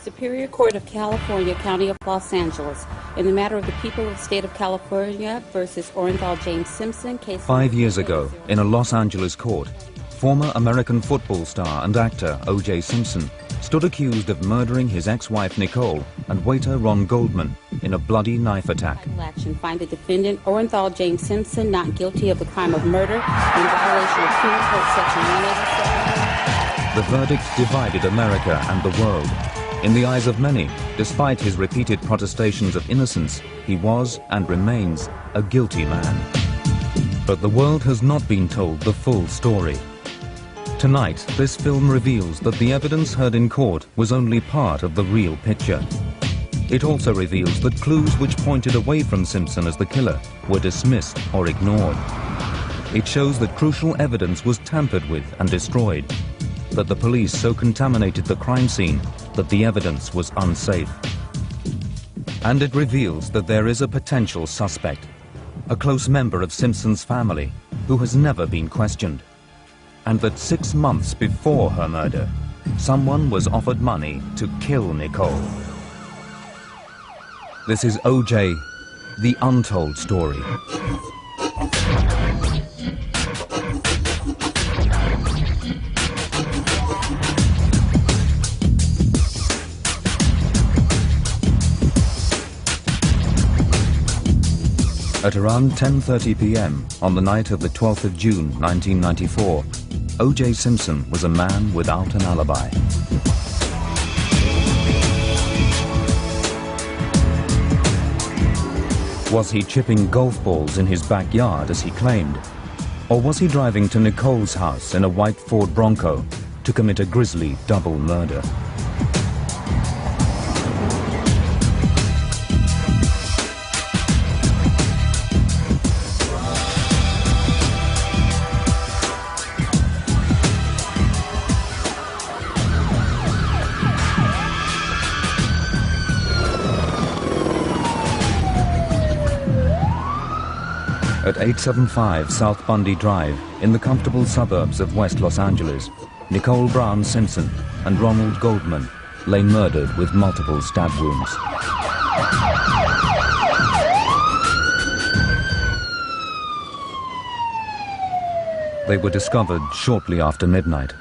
Superior Court of California, County of Los Angeles, in the matter of the people of the state of California versus Untold James Simpson, case 5 years ago, in a Los Angeles court, former American football star and actor O.J. Simpson stood accused of murdering his ex-wife Nicole and waiter Ron Goldman in a bloody knife attack. Action find the defendant Untold James Simpson not guilty of the crime of murder in violation of Penal Code Section 187. The verdict divided America and the world. In the eyes of many, despite his repeated protestations of innocence, he was and remains a guilty man. But the world has not been told the full story. Tonight, this film reveals that the evidence heard in court was only part of the real picture. It also reveals that clues which pointed away from Simpson as the killer were dismissed or ignored. It shows that crucial evidence was tampered with and destroyed, that the police so contaminated the crime scene that the evidence was unsafe. And it reveals that there is a potential suspect, a close member of Simpson's family who has never been questioned, and that 6 months before her murder, someone was offered money to kill Nicole. This is O.J., the untold story. At around 10:30 p.m. on the night of the 12th of June 1994, O.J. Simpson was a man without an alibi. Was he chipping golf balls in his backyard as he claimed? Or was he driving to Nicole's house in a white Ford Bronco to commit a grisly double murder? At 875 South Bundy Drive, in the comfortable suburbs of West Los Angeles, Nicole Brown Simpson and Ronald Goldman lay murdered with multiple stab wounds. They were discovered shortly after midnight.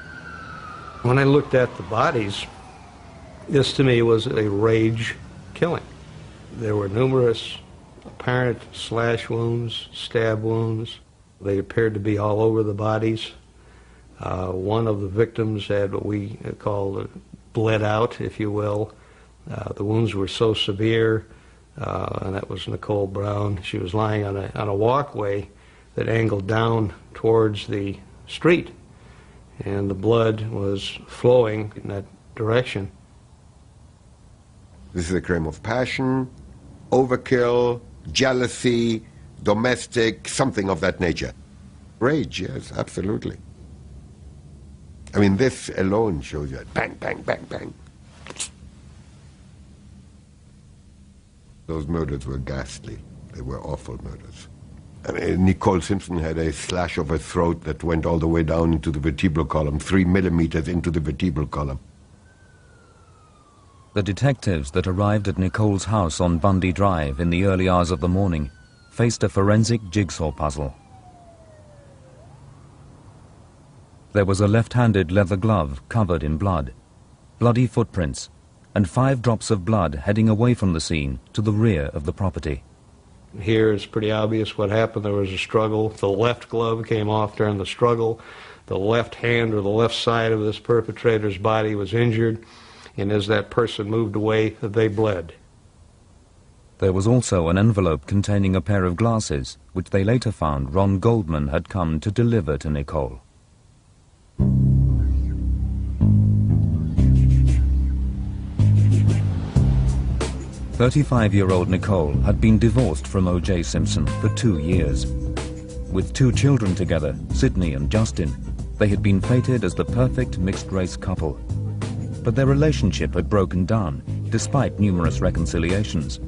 When I looked at the bodies, this to me was a rage killing. There were numerous apparent slash wounds, stab wounds. They appeared to be all over the bodies. One of the victims had what we call bled out, if you will. The wounds were so severe, and that was Nicole Brown. She was lying on a walkway that angled down towards the street, and the blood was flowing in that direction. This is a crime of passion, overkill, jealousy, domestic, something of that nature. Rage, yes, absolutely. I mean, this alone shows you bang, bang, bang, bang. Those murders were ghastly. They were awful murders. I mean, Nicole Simpson had a slash of her throat that went all the way down into the vertebral column, 3 millimeters into the vertebral column. The detectives that arrived at Nicole's house on Bundy Drive in the early hours of the morning faced a forensic jigsaw puzzle. There was a left-handed leather glove covered in blood, bloody footprints, and 5 drops of blood heading away from the scene to the rear of the property. Here it's pretty obvious what happened. There was a struggle. The left glove came off during the struggle. The left hand or the left side of this perpetrator's body was injured, and as that person moved away, they bled. There was also an envelope containing a pair of glasses, which they later found Ron Goldman had come to deliver to Nicole. "35-year-old Nicole had been divorced from O.J. Simpson for 2 years. With 2 children together, Sydney and Justin, they had been fated as the perfect mixed-race couple. But their relationship had broken down, despite numerous reconciliations.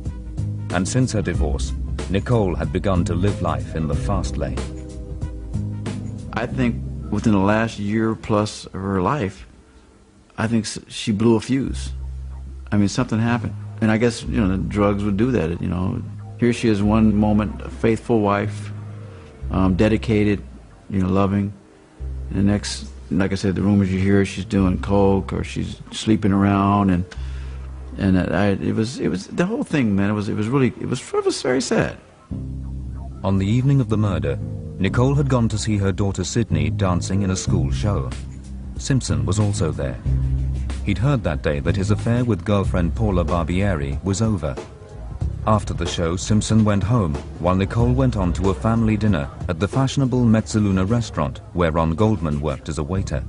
And since her divorce, Nicole had begun to live life in the fast lane. I think within the last year plus of her life, I think she blew a fuse. I mean, something happened. And I guess, you know, the drugs would do that, you know. Here she is one moment, a faithful wife, dedicated, you know, loving. And the next, like I said, the rumors you hear, she's doing coke or she's sleeping around, and it was the whole thing, man. It was very sad. On the evening of the murder, Nicole had gone to see her daughter Sydney dancing in a school show. Simpson was also there. He'd heard that day that his affair with girlfriend Paula Barbieri was over. After the show, Simpson went home, while Nicole went on to a family dinner at the fashionable Mezzaluna restaurant where Ron Goldman worked as a waiter.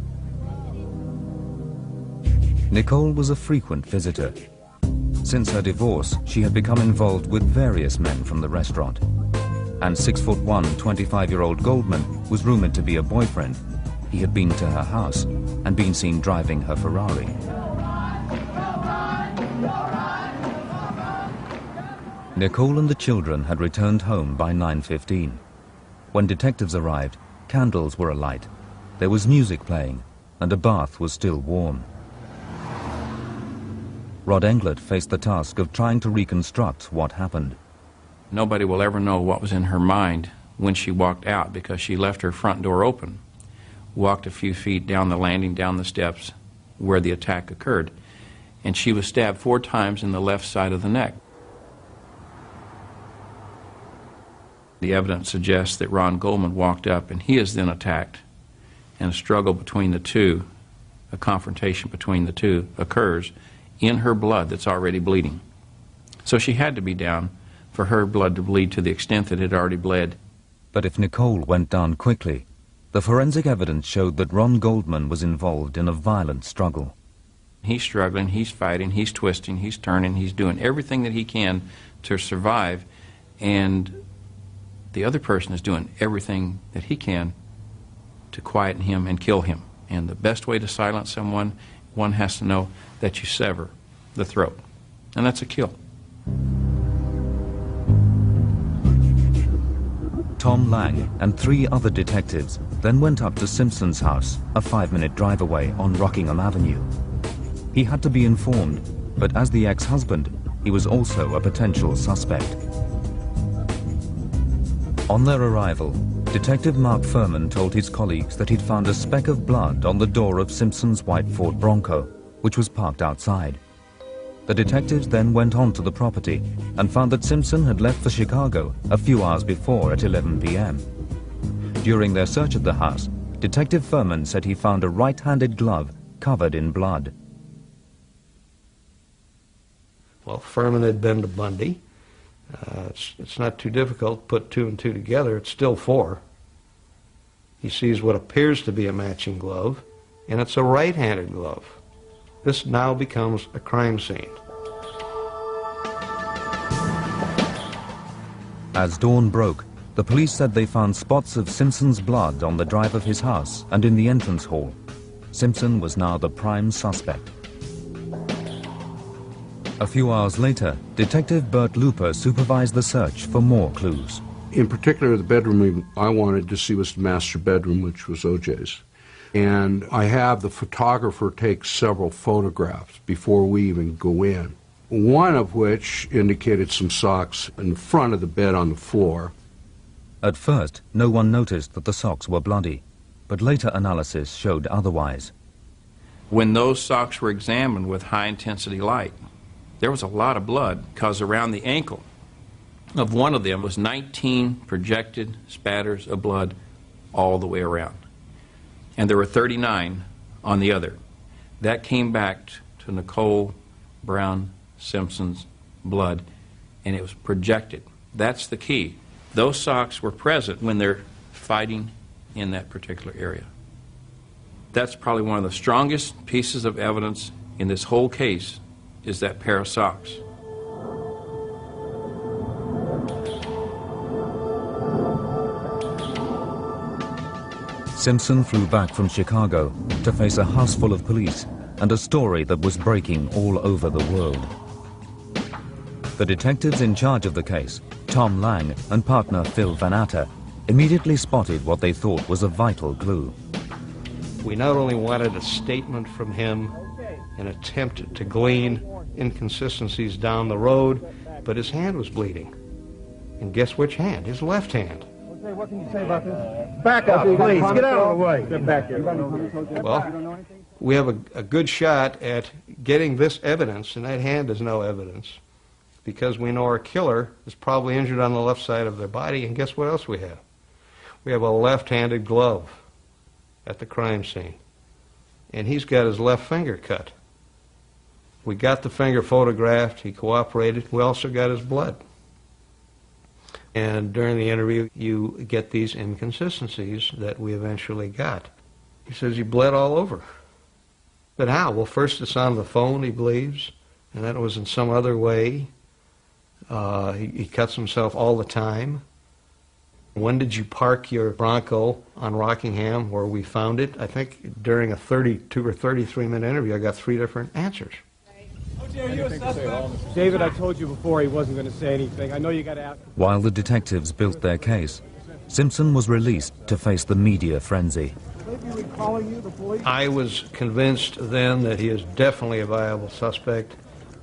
Nicole was a frequent visitor. Since her divorce, she had become involved with various men from the restaurant. And 6'1", 25-year-old Goldman was rumored to be a boyfriend. He had been to her house and been seen driving her Ferrari. Nicole and the children had returned home by 9:15. When detectives arrived, candles were alight, there was music playing, and a bath was still warm. Rod Englert faced the task of trying to reconstruct what happened. Nobody will ever know what was in her mind when she walked out, because she left her front door open, walked a few feet down the landing, down the steps where the attack occurred, and she was stabbed 4 times in the left side of the neck. The evidence suggests that Ron Goldman walked up and he is then attacked, and a struggle between the two, a confrontation between the two occurs in her blood that's already bleeding. So she had to be down for her blood to bleed to the extent that it already bled. But if Nicole went down quickly, the forensic evidence showed that Ron Goldman was involved in a violent struggle. He's struggling, he's fighting, he's twisting, he's turning, he's doing everything that he can to survive, and the other person is doing everything that he can to quieten him and kill him. And the best way to silence someone, one has to know that you sever the throat. And that's a kill. Tom Lang and 3 other detectives then went up to Simpson's house, a 5-minute drive away on Rockingham Avenue. He had to be informed, but as the ex-husband, he was also a potential suspect. On their arrival, Detective Mark Furman told his colleagues that he'd found a speck of blood on the door of Simpson's white Ford Bronco, which was parked outside. The detectives then went on to the property and found that Simpson had left for Chicago a few hours before at 11 p.m. During their search of the house, Detective Furman said he found a right-handed glove covered in blood. Well, Furman had been to Bundy. It's not too difficult to put 2 and 2 together. It's still 4. He sees what appears to be a matching glove, and it's a right-handed glove. This now becomes a crime scene. As dawn broke, the police said they found spots of Simpson's blood on the drive of his house and in the entrance hall. Simpson was now the prime suspect. A few hours later, Detective Bert Looper supervised the search for more clues. In particular, the bedroom I wanted to see was the master bedroom, which was O.J.'s. And I have the photographer take several photographs before we even go in, one of which indicated some socks in the front of the bed on the floor. At first, no one noticed that the socks were bloody, but later analysis showed otherwise. When those socks were examined with high-intensity light, there was a lot of blood, because around the ankle of one of them was 19 projected spatters of blood all the way around. And there were 39 on the other. That came back to Nicole Brown Simpson's blood, and it was projected. That's the key. Those socks were present when they're fighting in that particular area. That's probably one of the strongest pieces of evidence in this whole case, is that pair of socks. Simpson flew back from Chicago to face a house full of police and a story that was breaking all over the world. The detectives in charge of the case, Tom Lang and partner Phil Van Atta, immediately spotted what they thought was a vital clue. We not only wanted a statement from him, an attempt to glean inconsistencies down the road, but his hand was bleeding. And guess which hand? His left hand. What can you say about this? Back up, please. Get out of the way. Get back here. Well, we have a good shot at getting this evidence, and that hand is no evidence, because we know our killer is probably injured on the left side of their body, and guess what else we have? We have a left-handed glove at the crime scene, and he's got his left finger cut. We got the finger photographed, he cooperated, we also got his blood. And during the interview, you get these inconsistencies that we eventually got. He says he bled all over. But how? Well, first it's on the phone, he believes, and then it was in some other way. He cuts himself all the time. When did you park your Bronco on Rockingham where we found it? I think during a 32 or 33-minute interview, I got 3 different answers. David, I told you before he wasn't going to say anything. I know you got to ask. While the detectives built their case, Simpson was released to face the media frenzy. I was convinced then that he is definitely a viable suspect,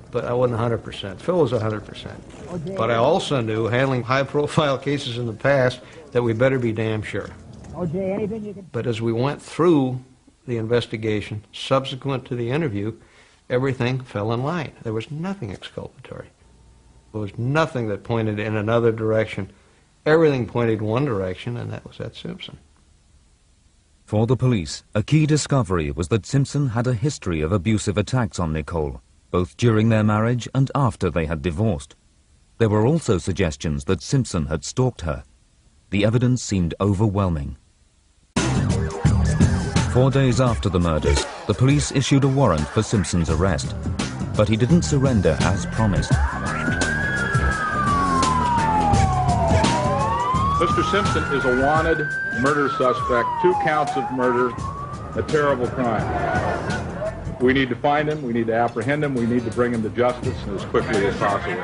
but I wasn't 100%. Phil was 100%. But I also knew, handling high-profile cases in the past, that we better be damn sure. But as we went through the investigation, subsequent to the interview, everything fell in line. There was nothing exculpatory. There was nothing that pointed in another direction. Everything pointed one direction, and that was at Simpson. For the police, a key discovery was that Simpson had a history of abusive attacks on Nicole, both during their marriage and after they had divorced. There were also suggestions that Simpson had stalked her. The evidence seemed overwhelming. 4 days after the murders, the police issued a warrant for Simpson's arrest, but he didn't surrender as promised. Mr. Simpson is a wanted murder suspect, 2 counts of murder, a terrible crime. We need to find him, we need to apprehend him, we need to bring him to justice as quickly as possible.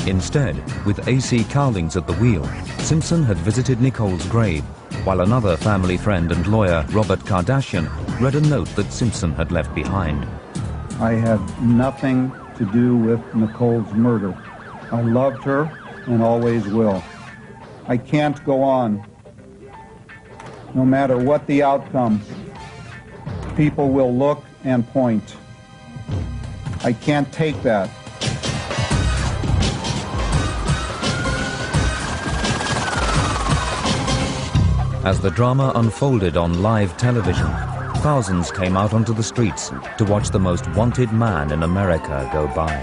Instead, with A.C. Cowlings at the wheel, Simpson had visited Nicole's grave, while another family friend and lawyer, Robert Kardashian, read a note that Simpson had left behind. I had nothing to do with Nicole's murder. I loved her and always will. I can't go on. No matter what the outcome, people will look and point. I can't take that. As the drama unfolded on live television, thousands came out onto the streets to watch the most wanted man in America go by.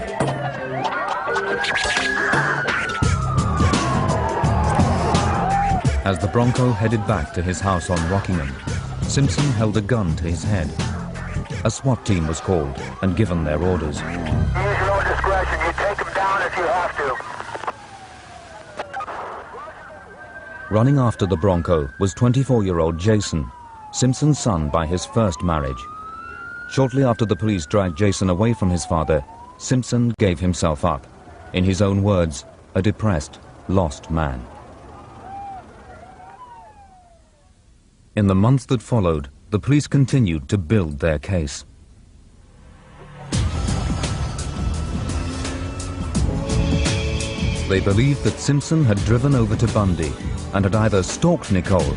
As the Bronco headed back to his house on Rockingham, Simpson held a gun to his head. A SWAT team was called and given their orders. Use your own discretion. You take him down if you have to. Running after the Bronco was 24-year-old Jason, Simpson's son by his first marriage. Shortly after the police dragged Jason away from his father, Simpson gave himself up. In his own words, a depressed, lost man. In the months that followed, the police continued to build their case. They believed that Simpson had driven over to Bundy and had either stalked Nicole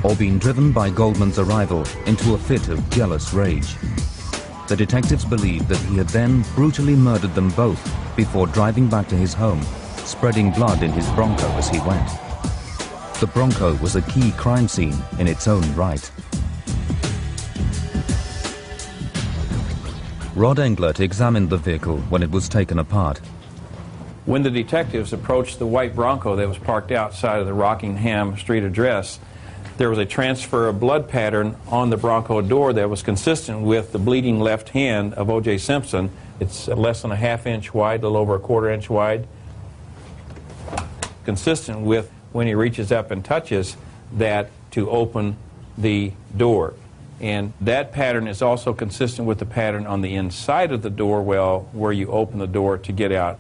or been driven by Goldman's arrival into a fit of jealous rage. The detectives believed that he had then brutally murdered them both before driving back to his home, spreading blood in his Bronco as he went. The Bronco was a key crime scene in its own right. Rod Englert examined the vehicle when it was taken apart. When the detectives approached the white Bronco that was parked outside of the Rockingham Street address, there was a transfer of blood pattern on the Bronco door that was consistent with the bleeding left hand of O.J. Simpson. It's less than a ½ inch wide, a little over a ¼ inch wide. Consistent with when he reaches up and touches that to open the door. And that pattern is also consistent with the pattern on the inside of the door well, where you open the door to get out.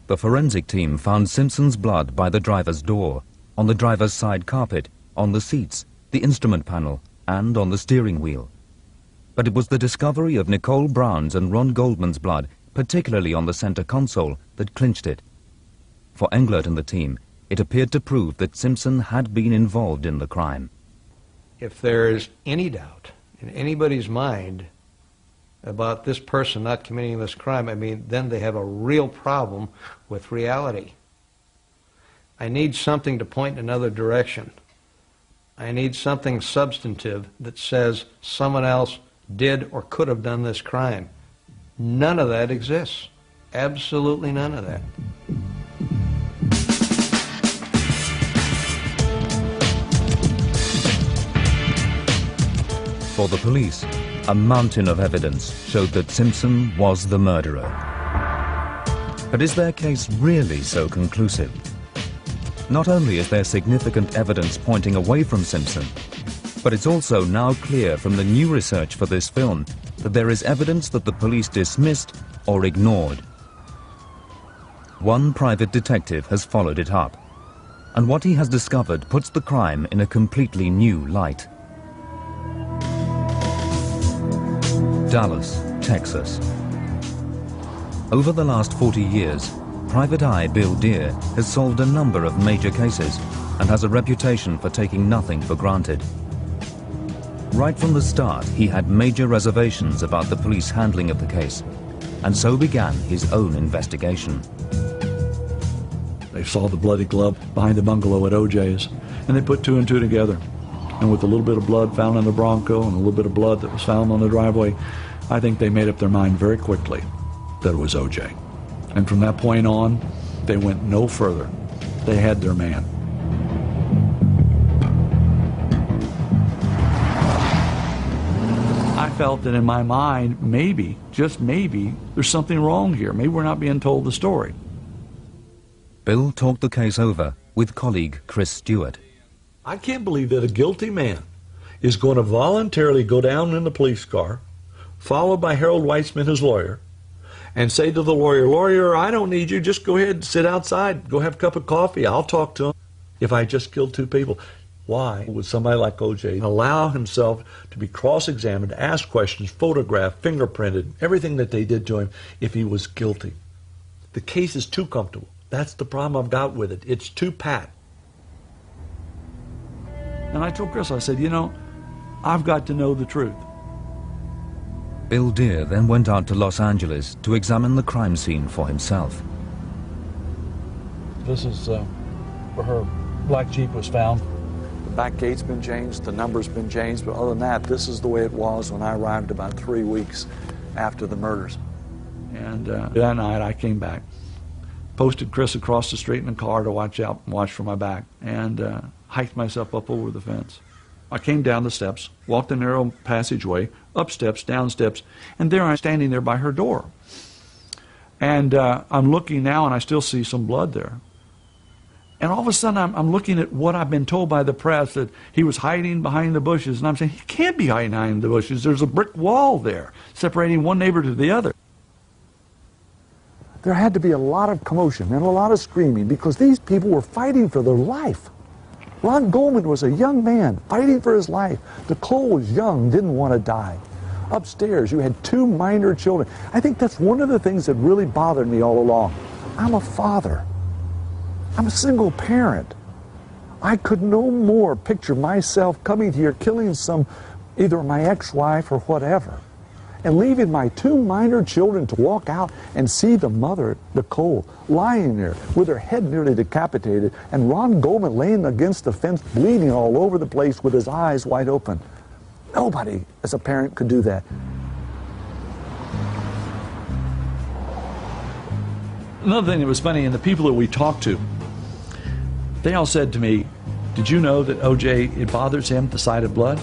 The forensic team found Simpson's blood by the driver's door, on the driver's side carpet, on the seats, the instrument panel, and on the steering wheel. But it was the discovery of Nicole Brown's and Ron Goldman's blood, particularly on the center console, that clinched it. For Englert and the team, it appeared to prove that Simpson had been involved in the crime. If there is any doubt in anybody's mind about this person not committing this crime, I mean, then they have a real problem with reality. I need something to point in another direction. I need something substantive that says someone else did or could have done this crime. None of that exists. Absolutely none of that. For the police, a mountain of evidence showed that Simpson was the murderer. But is their case really so conclusive? Not only is there significant evidence pointing away from Simpson, but it's also now clear from the new research for this film that there is evidence that the police dismissed or ignored. One private detective has followed it up, and what he has discovered puts the crime in a completely new light. Dallas, Texas. Over the last 40 years, Private Eye Bill Deere has solved a number of major cases and has a reputation for taking nothing for granted. Right from the start, he had major reservations about the police handling of the case, and so began his own investigation. They saw the bloody glove behind the bungalow at OJ's, and they put two and two together. And with a little bit of blood found in the Bronco and a little bit of blood that was found on the driveway, I think they made up their mind very quickly that it was OJ. And from that point on, they went no further. They had their man. I felt that in my mind, maybe, just maybe, there's something wrong here. Maybe we're not being told the story. Bill talked the case over with colleague Chris Stewart. I can't believe that a guilty man is going to voluntarily go down in the police car, followed by Harold Weitzman, his lawyer, and say to the lawyer, "Lawyer, I don't need you. Just go ahead and sit outside. Go have a cup of coffee. I'll talk to him if I just killed two people." Why would somebody like OJ allow himself to be cross-examined, asked questions, photographed, fingerprinted, everything that they did to him if he was guilty? The case is too comfortable. That's the problem I've got with it. It's too pat. And I told Chris, I said, you know, I've got to know the truth. Bill Deere then went out to Los Angeles to examine the crime scene for himself. This is where her black Jeep was found. The back gate's been changed, the number's been changed, but other than that, this is the way it was when I arrived about 3 weeks after the murders. And that night I came back, posted Chris across the street in the car to watch out and watch for my back, and hiked myself up over the fence. I came down the steps, walked the narrow passageway, up steps, down steps, and there I'm standing there by her door. And I'm looking now, and I still see some blood there. And all of a sudden, I'm looking at what I've been told by the press, that he was hiding behind the bushes, and I'm saying, he can't be hiding behind the bushes. There's a brick wall there, separating one neighbor to the other. There had to be a lot of commotion and a lot of screaming, because these people were fighting for their life. Ron Goldman was a young man fighting for his life. Nicole was young, didn't want to die. Upstairs, you had two minor children. I think that's one of the things that really bothered me all along. I'm a father. I'm a single parent. I could no more picture myself coming here, killing either my ex-wife or whatever, and leaving my two minor children to walk out and see the mother, Nicole, lying there with her head nearly decapitated, and Ron Goldman laying against the fence, bleeding all over the place with his eyes wide open. Nobody, as a parent, could do that. Another thing that was funny, and the people that we talked to, they all said to me, "Did you know that OJ, it bothers him, the sight of blood?"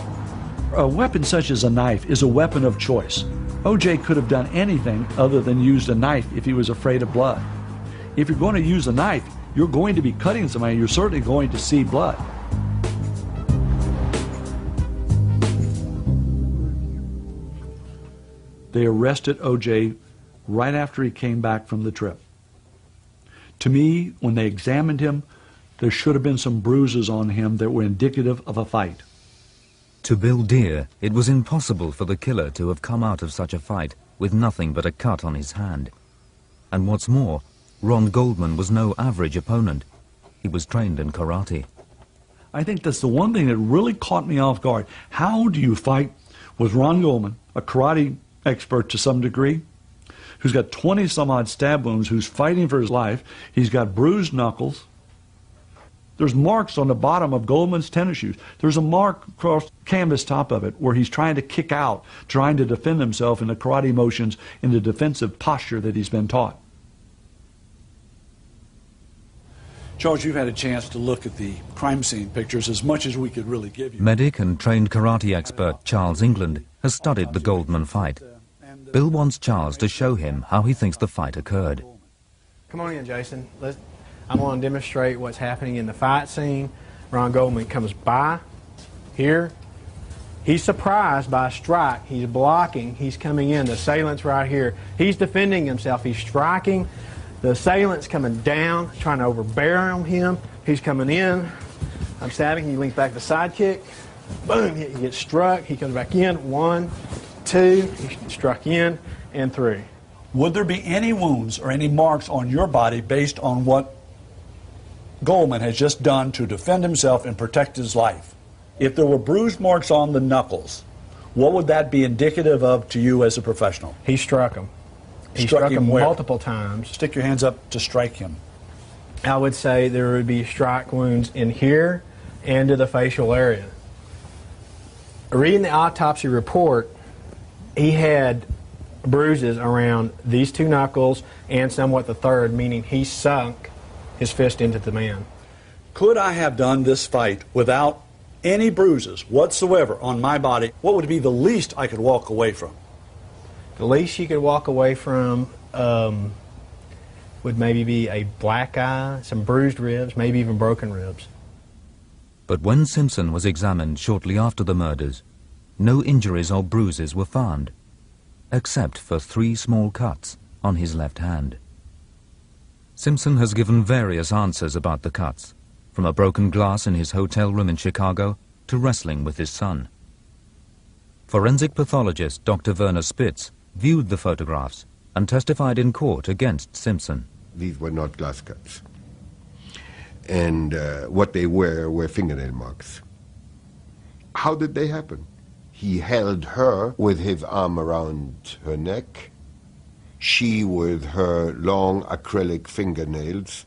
A weapon such as a knife is a weapon of choice. OJ could have done anything other than used a knife if he was afraid of blood. If you're going to use a knife, you're going to be cutting somebody, you're certainly going to see blood. They arrested OJ right after he came back from the trip. To me, when they examined him, there should have been some bruises on him that were indicative of a fight. To Bill Deere, it was impossible for the killer to have come out of such a fight with nothing but a cut on his hand. And what's more, Ron Goldman was no average opponent. He was trained in karate. I think that's the one thing that really caught me off guard. How do you fight with Ron Goldman, a karate expert to some degree, who's got 20-some-odd stab wounds, who's fighting for his life? He's got bruised knuckles. There's marks on the bottom of Goldman's tennis shoes. There's a mark across the canvas top of it where he's trying to kick out, trying to defend himself in the karate motions in the defensive posture that he's been taught. Charles, you've had a chance to look at the crime scene pictures as much as we could really give you. Medic and trained karate expert Charles England has studied the Goldman fight. Bill wants Charles to show him how he thinks the fight occurred. Come on in, Jason. I'm going to demonstrate what's happening in the fight scene. Ron Goldman comes by here. He's surprised by a strike. He's blocking. He's coming in. The assailant's right here. He's defending himself. He's striking. The assailant's coming down, trying to overbear on him. He's coming in. I'm stabbing. He leans back to the side kick. Boom. He gets struck. He comes back in. 1, 2. He's struck in. And 3. Would there be any wounds or any marks on your body based on what Goldman has just done to defend himself and protect his life? If there were bruised marks on the knuckles, what would that be indicative of to you as a professional? He struck him. He struck him multiple times. Stick your hands up to strike him. I would say there would be strike wounds in here and to the facial area. Reading the autopsy report, he had bruises around these 2 knuckles and somewhat the third, meaning he sunk his fist into the man. Could I have done this fight without any bruises whatsoever on my body? What would be the least I could walk away from? The least you could walk away from would maybe be a black eye, some bruised ribs, maybe even broken ribs. But when Simpson was examined shortly after the murders, no injuries or bruises were found, except for 3 small cuts on his left hand. Simpson has given various answers about the cuts, from a broken glass in his hotel room in Chicago to wrestling with his son. Forensic pathologist Dr. Werner Spitz viewed the photographs and testified in court against Simpson. These were not glass cuts. And what they were fingernail marks. How did they happen? He held her with his arm around her neck, she with her long acrylic fingernails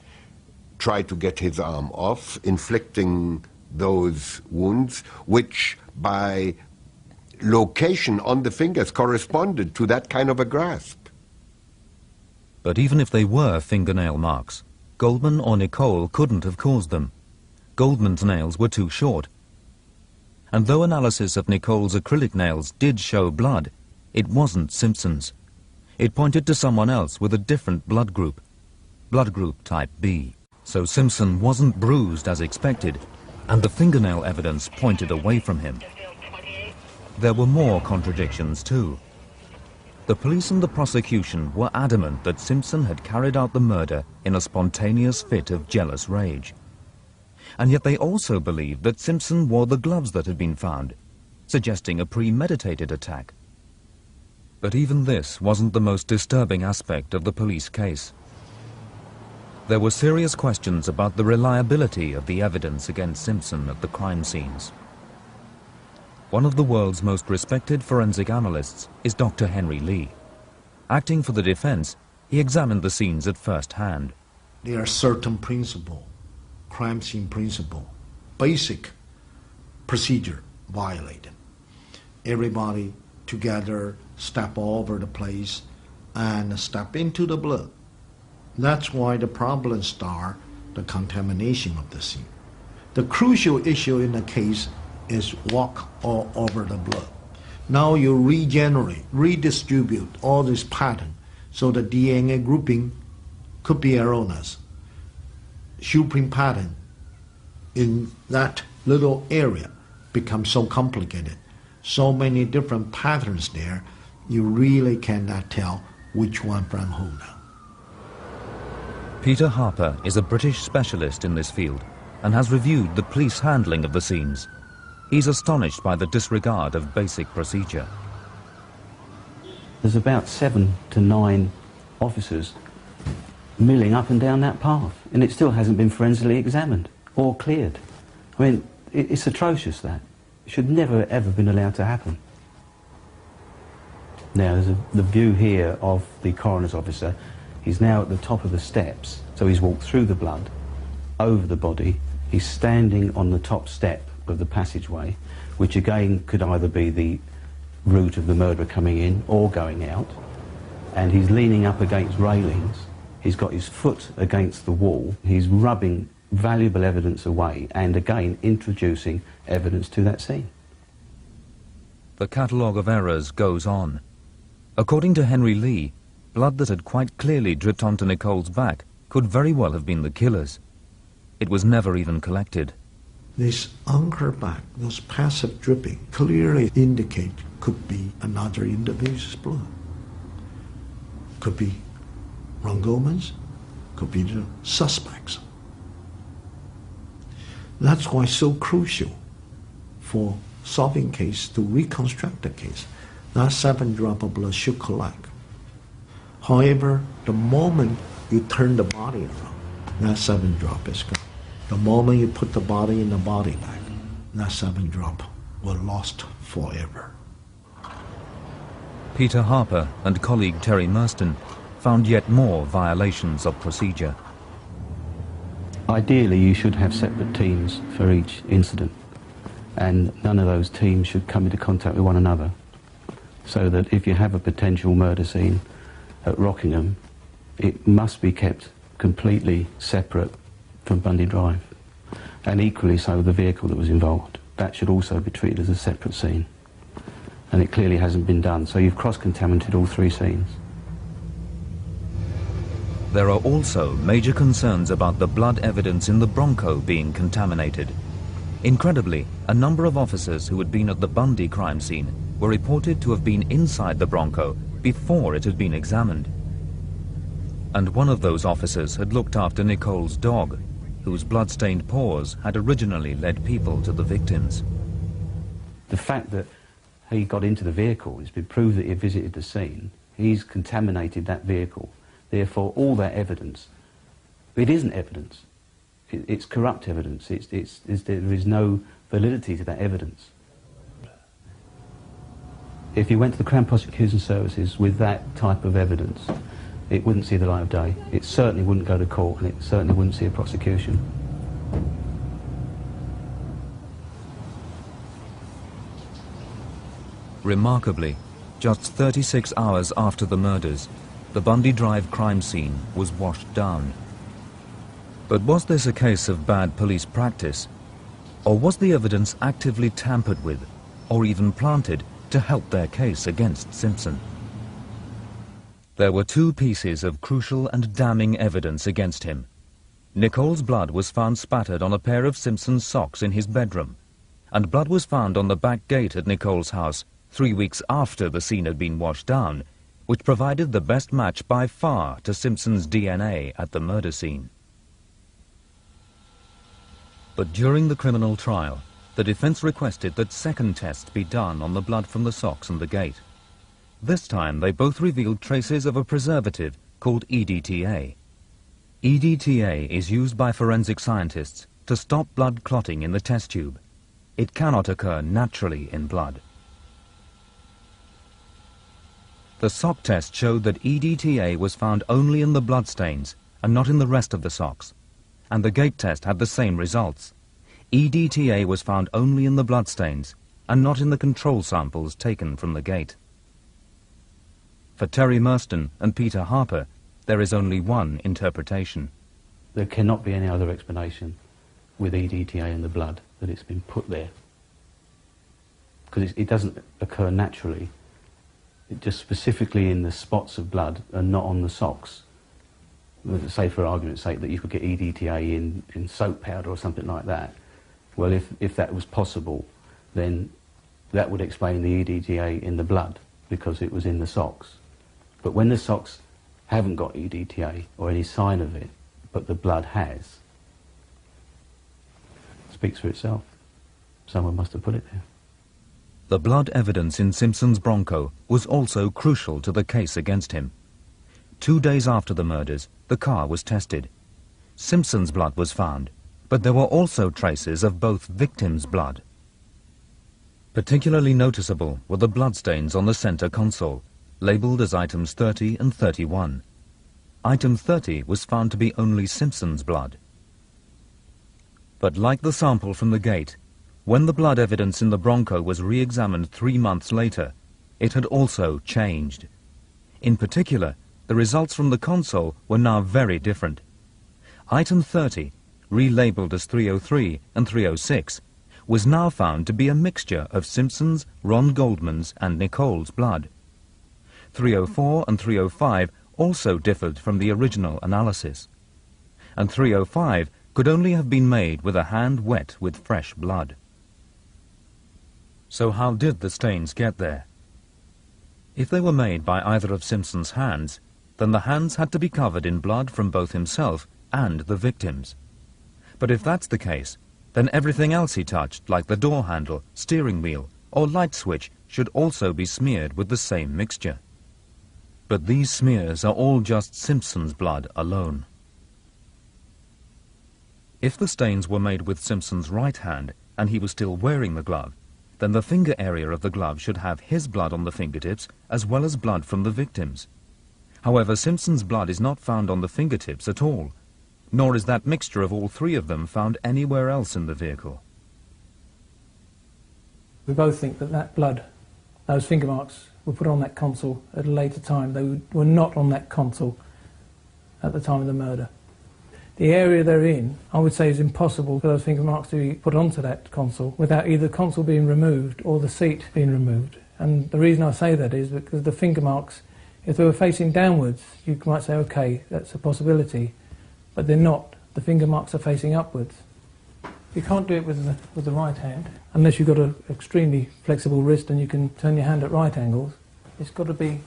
tried to get his arm off, inflicting those wounds, which by location on the fingers corresponded to that kind of a grasp. But even if they were fingernail marks, Goldman or Nicole couldn't have caused them. Goldman's nails were too short. And though analysis of Nicole's acrylic nails did show blood, it wasn't Simpson's. It pointed to someone else with a different blood group type B. So Simpson wasn't bruised as expected, and the fingernail evidence pointed away from him. There were more contradictions too. The police and the prosecution were adamant that Simpson had carried out the murder in a spontaneous fit of jealous rage. And yet they also believed that Simpson wore the gloves that had been found, suggesting a premeditated attack. But even this wasn't the most disturbing aspect of the police case. There were serious questions about the reliability of the evidence against Simpson at the crime scenes. One of the world's most respected forensic analysts is Dr. Henry Lee. Acting for the defense, he examined the scenes at first hand. There are certain principles, crime scene principle, basic procedure violated. Everybody together step over the place and step into the blood. That's why the problem starts the contamination of the scene. The crucial issue in the case is walk all over the blood. Now you regenerate, redistribute all this pattern so the DNA grouping could be erroneous. Shoeprint pattern in that little area becomes so complicated. So many different patterns there, you really cannot tell which one from who now. Peter Harper is a British specialist in this field and has reviewed the police handling of the scenes. He's astonished by the disregard of basic procedure. There's about 7 to 9 officers milling up and down that path, and it still hasn't been forensically examined or cleared. I mean, it's atrocious, that. It should never, ever been allowed to happen. Now, there's the view here of the coroner's officer. He's now at the top of the steps, so he's walked through the blood, over the body. He's standing on the top step of the passageway, which again could either be the route of the murderer coming in or going out, and he's leaning up against railings. He's got his foot against the wall. He's rubbing valuable evidence away and again introducing evidence to that scene. The catalogue of errors goes on. According to Henry Lee, blood that had quite clearly dripped onto Nicole's back could very well have been the killer's. It was never even collected. This on her back, those passive dripping, clearly indicate could be another individual's blood. Could be Ron Goldman's, could be the suspects. That's why it's so crucial for solving case to reconstruct the case. That 7 drops of blood should collect. However, the moment you turn the body around, that 7 drops is gone. The moment you put the body in the body bag, that 7 drops were lost forever. Peter Harper and colleague Terry Merston found yet more violations of procedure. Ideally, you should have separate teams for each incident, and none of those teams should come into contact with one another, so that if you have a potential murder scene at Rockingham, it must be kept completely separate from Bundy Drive, and equally so the vehicle that was involved. That should also be treated as a separate scene, and it clearly hasn't been done, so you've cross-contaminated all 3 scenes. There are also major concerns about the blood evidence in the Bronco being contaminated. Incredibly, a number of officers who had been at the Bundy crime scene were reported to have been inside the Bronco before it had been examined. And one of those officers had looked after Nicole's dog, whose blood-stained paws had originally led people to the victims. The fact that he got into the vehicle, it's been proved that he visited the scene, he's contaminated that vehicle. Therefore, all that evidence, it isn't evidence. It's corrupt evidence. There is no validity to that evidence. If you went to the Crown Prosecution Services with that type of evidence, it wouldn't see the light of day. It certainly wouldn't go to court, and it certainly wouldn't see a prosecution. Remarkably, just 36 hours after the murders, the Bundy Drive crime scene was washed down. But was this a case of bad police practice? Or was the evidence actively tampered with, or even planted to help their case against Simpson? There were 2 pieces of crucial and damning evidence against him. Nicole's blood was found spattered on a pair of Simpson's socks in his bedroom, and blood was found on the back gate at Nicole's house 3 weeks after the scene had been washed down, which provided the best match by far to Simpson's DNA at the murder scene. But during the criminal trial, the defense requested that second tests be done on the blood from the socks and the gate. This time they both revealed traces of a preservative called EDTA. EDTA is used by forensic scientists to stop blood clotting in the test tube. It cannot occur naturally in blood. The sock test showed that EDTA was found only in the bloodstains and not in the rest of the socks, and the gate test had the same results. EDTA was found only in the bloodstains and not in the control samples taken from the gate. For Terry Merston and Peter Harper, there is only one interpretation. There cannot be any other explanation with EDTA in the blood, that it's been put there. Because it doesn't occur naturally. It just specifically in the spots of blood and not on the socks. Say, for argument's sake, that you could get EDTA in soap powder or something like that. Well, if that was possible, then that would explain the EDTA in the blood, because it was in the socks. But when the socks haven't got EDTA or any sign of it, but the blood has, it speaks for itself. someone must have put it there. The blood evidence in Simpson's Bronco was also crucial to the case against him. 2 days after the murders, the car was tested. Simpson's blood was found, but there were also traces of both victims' blood. Particularly noticeable were the bloodstains on the center console, labeled as items 30 and 31. Item 30 was found to be only Simpson's blood. But like the sample from the gate, when the blood evidence in the Bronco was re-examined 3 months later, it had also changed. In particular, the results from the console were now very different. Item 30, relabeled as 303 and 306, was now found to be a mixture of Simpson's, Ron Goldman's and Nicole's blood. 304 and 305 also differed from the original analysis. And 305 could only have been made with a hand wet with fresh blood. So how did the stains get there? If they were made by either of Simpson's hands, then the hands had to be covered in blood from both himself and the victims. But if that's the case, then everything else he touched, like the door handle, steering wheel, or light switch, should also be smeared with the same mixture. But these smears are all just Simpson's blood alone. If the stains were made with Simpson's right hand, and he was still wearing the glove, then the finger area of the glove should have his blood on the fingertips, as well as blood from the victims. However, Simpson's blood is not found on the fingertips at all, nor is that mixture of all three of them found anywhere else in the vehicle. We both think that that blood, those finger marks, were put on that console at a later time. They were not on that console at the time of the murder. The area they're in, I would say, is impossible for those finger marks to be put onto that console without either the console being removed or the seat being removed. And the reason I say that is because the finger marks, if they were facing downwards, you might say, okay, that's a possibility, but they're not. The finger marks are facing upwards. You can't do it with the right hand, unless you've got an extremely flexible wrist and you can turn your hand at right angles. It's got to be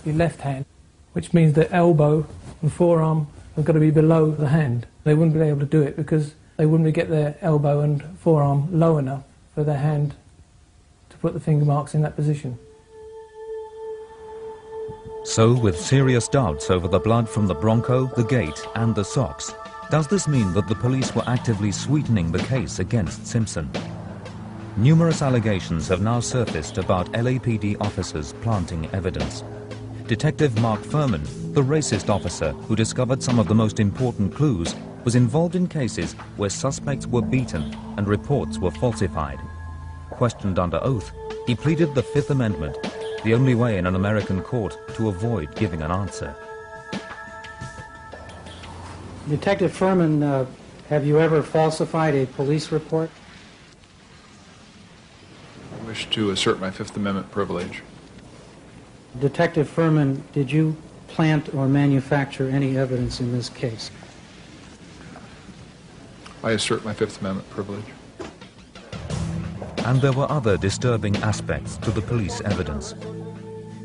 your left hand, which means the elbow and forearm have got to be below the hand. They wouldn't be able to do it because they wouldn't get their elbow and forearm low enough for their hand to put the finger marks in that position. So, with serious doubts over the blood from the Bronco, the gate and the socks, does this mean that the police were actively sweetening the case against Simpson? Numerous allegations have now surfaced about LAPD officers planting evidence. Detective Mark Furman, the racist officer who discovered some of the most important clues, was involved in cases where suspects were beaten and reports were falsified. Questioned under oath, he pleaded the Fifth Amendment, the only way in an American court to avoid giving an answer. Detective Furman, have you ever falsified a police report? I wish to assert my Fifth Amendment privilege. Detective Furman, did you plant or manufacture any evidence in this case? I assert my Fifth Amendment privilege. And there were other disturbing aspects to the police evidence.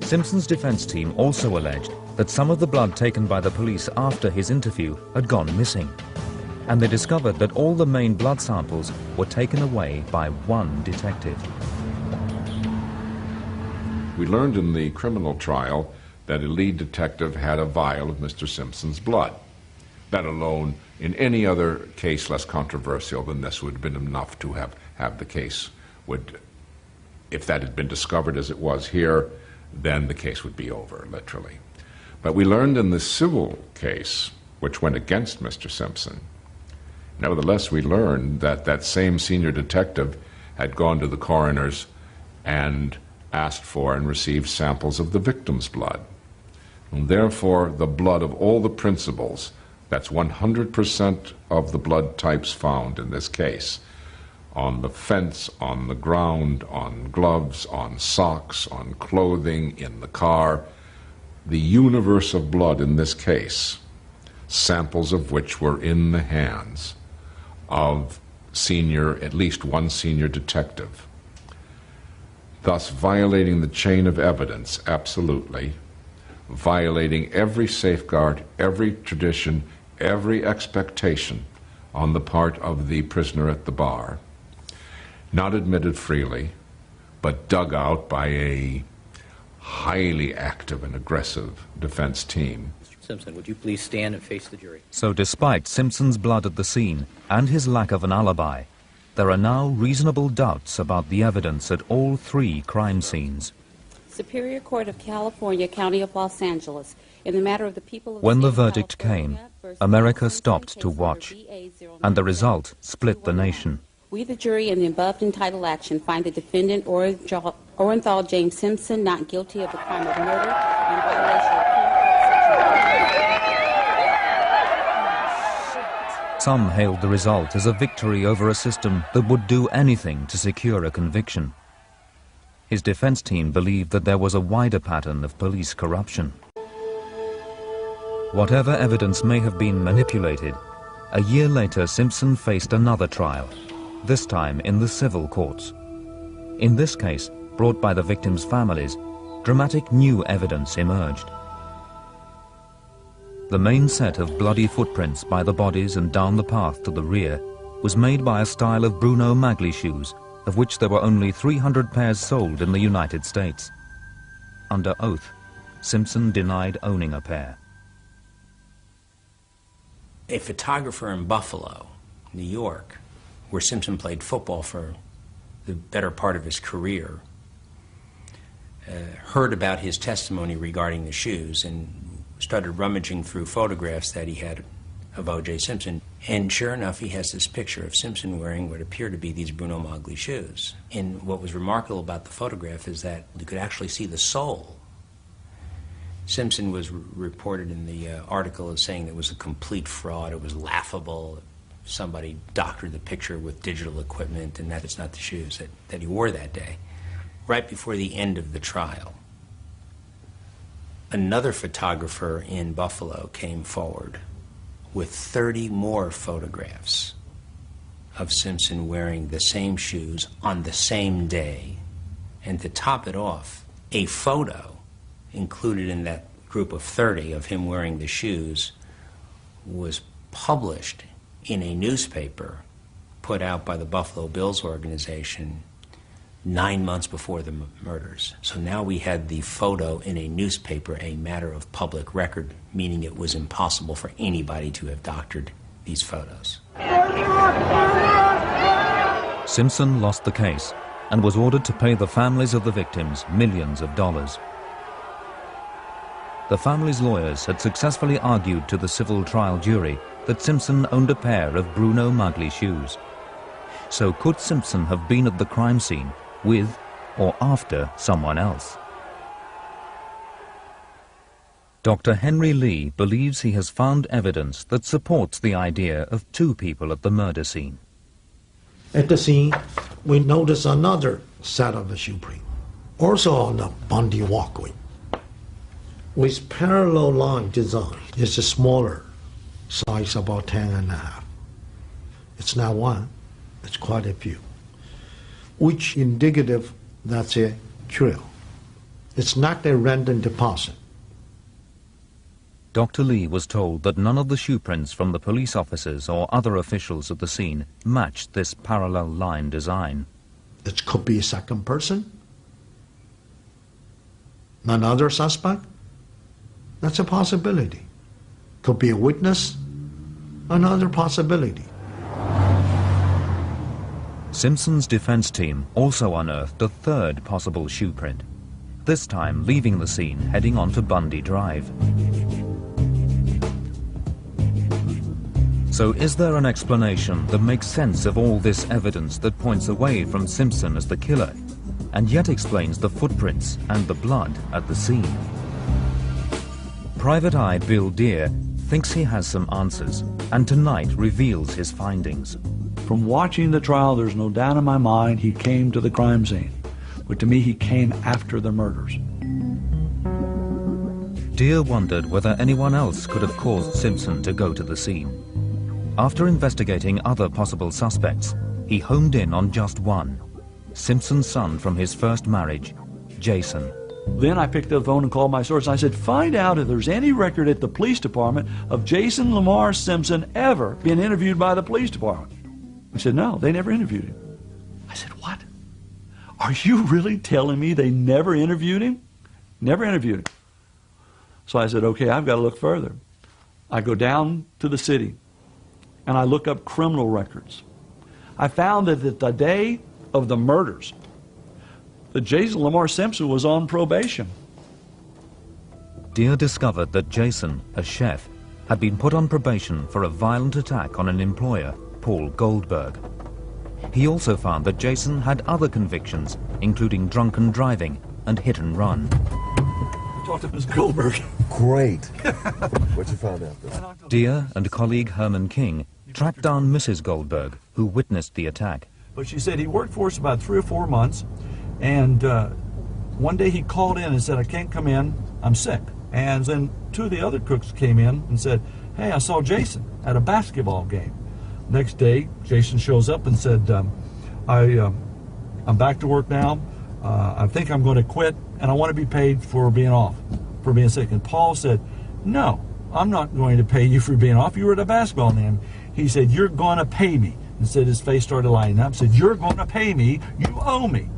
Simpson's defense team also alleged that some of the blood taken by the police after his interview had gone missing. And they discovered that all the main blood samples were taken away by one detective. We learned in the criminal trial that a lead detective had a vial of Mr. Simpson's blood. That alone, in any other case less controversial than this, would have been enough to have the case if that had been discovered as it was here, then the case would be over, literally. But we learned in the civil case, which went against Mr. Simpson, nevertheless we learned that that same senior detective had gone to the coroners and asked for and received samples of the victim's blood. And therefore, the blood of all the principals, that's 100% of the blood types found in this case, on the fence, on the ground, on gloves, on socks, on clothing, in the car, the universe of blood in this case, samples of which were in the hands of at least one senior detective, thus violating the chain of evidence, absolutely, violating every safeguard, every tradition, every expectation on the part of the prisoner at the bar. not admitted freely, but dug out by a highly active and aggressive defense team. Mr. Simpson, would you please stand and face the jury? So despite Simpson's blood at the scene and his lack of an alibi, there are now reasonable doubts about the evidence at all 3 crime scenes. Superior Court of California, County of Los Angeles, in the matter of the people of When the state of verdict came, California America stopped to watch, and the result split the nation. We, the jury, in the above entitled action, find the defendant, Orenthal James Simpson, not guilty of the crime of murder in violation of Some hailed the result as a victory over a system that would do anything to secure a conviction. His defense team believed that there was a wider pattern of police corruption. Whatever evidence may have been manipulated, a year later Simpson faced another trial, this time in the civil courts. In this case, brought by the victims' families, dramatic new evidence emerged. The main set of bloody footprints by the bodies and down the path to the rear was made by a style of Bruno Magli shoes, of which there were only 300 pairs sold in the United States. Under oath, Simpson denied owning a pair. A photographer in Buffalo, New York, where Simpson played football for the better part of his career, heard about his testimony regarding the shoes and started rummaging through photographs that he had of O.J. Simpson. And sure enough, he has this picture of Simpson wearing what appear to be these Bruno Magli shoes. And what was remarkable about the photograph is that you could actually see the sole. Simpson was reported in the article as saying it was a complete fraud, it was laughable. Somebody doctored the picture with digital equipment, and that it's not the shoes that he wore that day. Right before the end of the trial, another photographer in Buffalo came forward with 30 more photographs of Simpson wearing the same shoes on the same day. And to top it off, a photo included in that group of 30 of him wearing the shoes was published in a newspaper put out by the Buffalo Bills organization 9 months before the murders. So now we had the photo in a newspaper, a matter of public record, meaning it was impossible for anybody to have doctored these photos. Simpson lost the case and was ordered to pay the families of the victims millions of dollars. The family's lawyers had successfully argued to the civil trial jury that Simpson owned a pair of Bruno Magli shoes. So could Simpson have been at the crime scene with or after someone else? Dr. Henry Lee believes he has found evidence that supports the idea of 2 people at the murder scene. At the scene, we notice another set of a shoe print, also on the Bundy walkway, with parallel line design. It's a smaller size, about 10.5. It's not one, it's quite a few, which indicative that's a trail. It's not a random deposit. Dr. Lee was told that none of the shoe prints from the police officers or other officials at the scene matched this parallel line design. It could be a second person, another suspect. That's a possibility. Could be a witness, another possibility. Simpson's defense team also unearthed a 3rd possible shoe print, this time leaving the scene heading on to Bundy Drive. So is there an explanation that makes sense of all this evidence that points away from Simpson as the killer, and yet explains the footprints and the blood at the scene? Private Eye Bill Deere thinks he has some answers, and tonight reveals his findings. From watching the trial, there's no doubt in my mind he came to the crime scene. But to me, he came after the murders. Deere wondered whether anyone else could have caused Simpson to go to the scene. After investigating other possible suspects, he homed in on just one, Simpson's son from his first marriage, Jason. Then I picked up the phone and called my source. I said, find out if there's any record at the police department of Jason Lamar Simpson ever being interviewed by the police department. He said, no, they never interviewed him. I said, what? Are you really telling me they never interviewed him? Never interviewed him. So I said, okay, I've got to look further. I go down to the city, and I look up criminal records. I found that at the day of the murders, that Jason Lamar Simpson was on probation. Deere discovered that Jason, a chef, had been put on probation for a violent attack on an employer, Paul Goldberg. He also found that Jason had other convictions, including drunken driving and hit and run. Talk to Ms. Goldberg. Great. What you found out, though? Deere and colleague Herman King tracked down Mrs. Goldberg, who witnessed the attack. But she said he worked for us about 3 or 4 months, and one day he called in and said, I can't come in, I'm sick. And then 2 of the other cooks came in and said, hey, I saw Jason at a basketball game. Next day, Jason shows up and said, I'm back to work now. I think I'm going to quit, and I want to be paid for being off, for being sick. And Paul said, no, I'm not going to pay you for being off. You were at a basketball game. He said, you're going to pay me. And said his face started lighting up. Said, you're going to pay me. You owe me.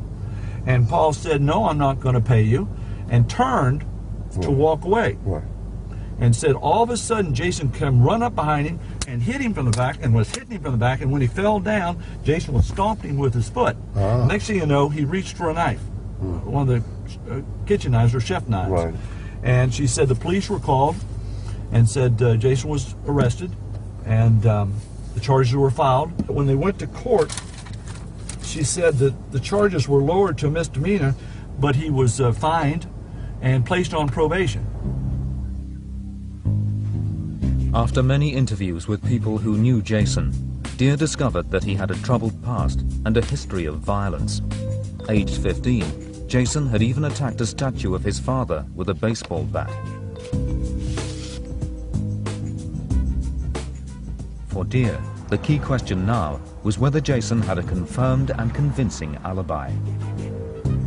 And Paul said, no, I'm not going to pay you, and turned to walk away. And said all of a sudden Jason came run up behind him and hit him from the back, and was hitting him from the back, and when he fell down, Jason was stomping him with his foot. Next thing you know, he reached for a knife, one of the kitchen knives or chef knives. And she said the police were called and said Jason was arrested, and the charges were filed. When they went to court, she said that the charges were lowered to a misdemeanor, but he was fined and placed on probation. After many interviews with people who knew Jason, Deere discovered that he had a troubled past and a history of violence. Aged 15, Jason had even attacked a statue of his father with a baseball bat. For Deere, the key question now was whether Jason had a confirmed and convincing alibi.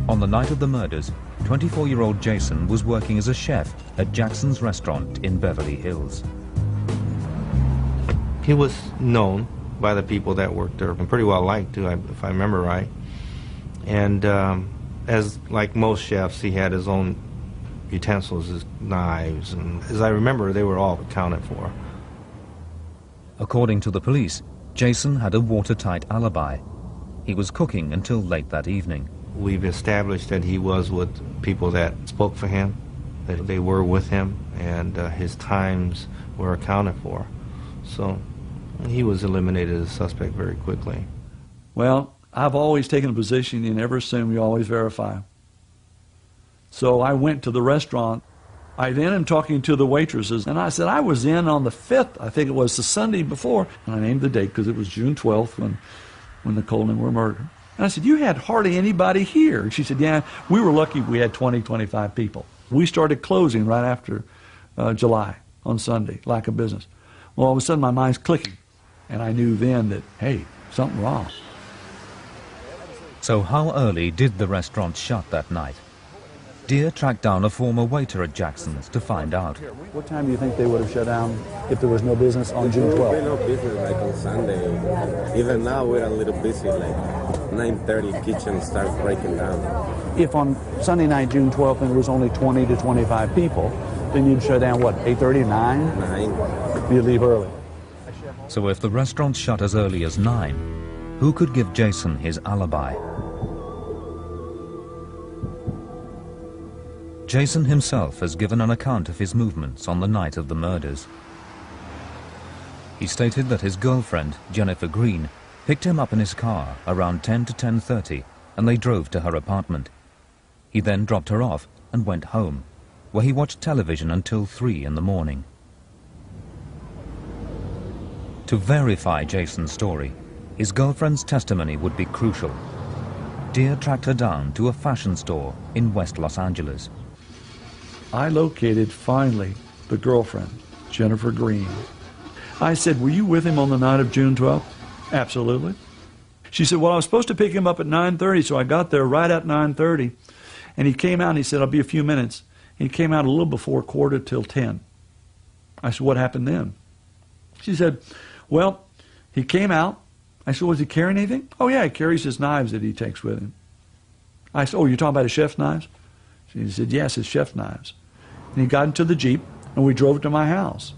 On the night of the murders, 24-year-old Jason was working as a chef at Jackson's restaurant in Beverly Hills. He was known by the people that worked there, and pretty well liked too, if I remember right. And as like most chefs, he had his own utensils, his knives, and as I remember, they were all accounted for. According to the police, Jason had a watertight alibi. He was cooking until late that evening. We've established that he was with people that spoke for him, that they were with him, and his times were accounted for. So he was eliminated as a suspect very quickly. Well, I've always taken a position, you never assume, you always verify. So I went to the restaurant. I then am talking to the waitresses, and I said, I was in on the 5th, I think it was the Sunday before, and I named the date because it was June 12th when Nicole and them were murdered. And I said, you had hardly anybody here. And she said, yeah, we were lucky we had 20, 25 people. We started closing right after July on Sunday, lack of business. Well, all of a sudden my mind's clicking, and I knew then that, hey, something wrong. So how early did the restaurant shut that night? Deere tracked down a former waiter at Jackson's to find out. What time do you think they would have shut down if there was no business on June 12th? We're not busy like on Sunday. Even now we're a little busy, like 9:30 kitchen starts breaking down. If on Sunday night, June 12th, and there was only 20 to 25 people, then you'd shut down, what, 8:30, 9? 9. You'd leave early. So if the restaurant shut as early as 9, who could give Jason his alibi? Jason himself has given an account of his movements on the night of the murders. He stated that his girlfriend, Jennifer Green, picked him up in his car around 10 to 10:30, and they drove to her apartment. He then dropped her off and went home, where he watched television until 3 in the morning. To verify Jason's story, his girlfriend's testimony would be crucial. Deere tracked her down to a fashion store in West Los Angeles. I located, finally, the girlfriend, Jennifer Green. I said, were you with him on the night of June 12th? Absolutely. She said, well, I was supposed to pick him up at 9:30, so I got there right at 9:30. And he came out and he said, I'll be a few minutes. He came out a little before 9:45. I said, what happened then? She said, well, he came out I said, was he carrying anything? Oh, yeah, he carries his knives that he takes with him. I said, oh, you're talking about his chef's knives? He said, yes, his chef's knives. And he got into the Jeep, and we drove to my house.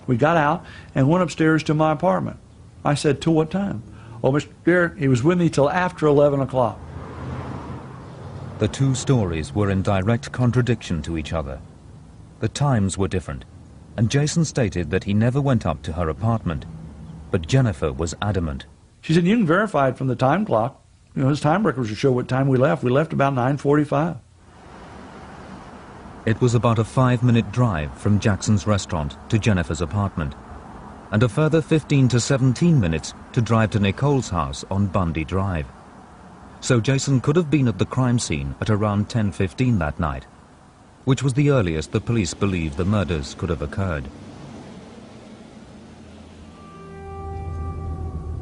We got out and went upstairs to my apartment. I said, till what time? Oh, Mr. Deere, he was with me till after 11 o'clock. The two stories were in direct contradiction to each other. The times were different, and Jason stated that he never went up to her apartment. But Jennifer was adamant. She said, you can verify it from the time clock. You know, his time records will show what time we left. We left about 9:45. It was about a 5-minute drive from Jackson's restaurant to Jennifer's apartment, and a further 15 to 17 minutes to drive to Nicole's house on Bundy Drive. So Jason could have been at the crime scene at around 10:15 that night, which was the earliest the police believed the murders could have occurred.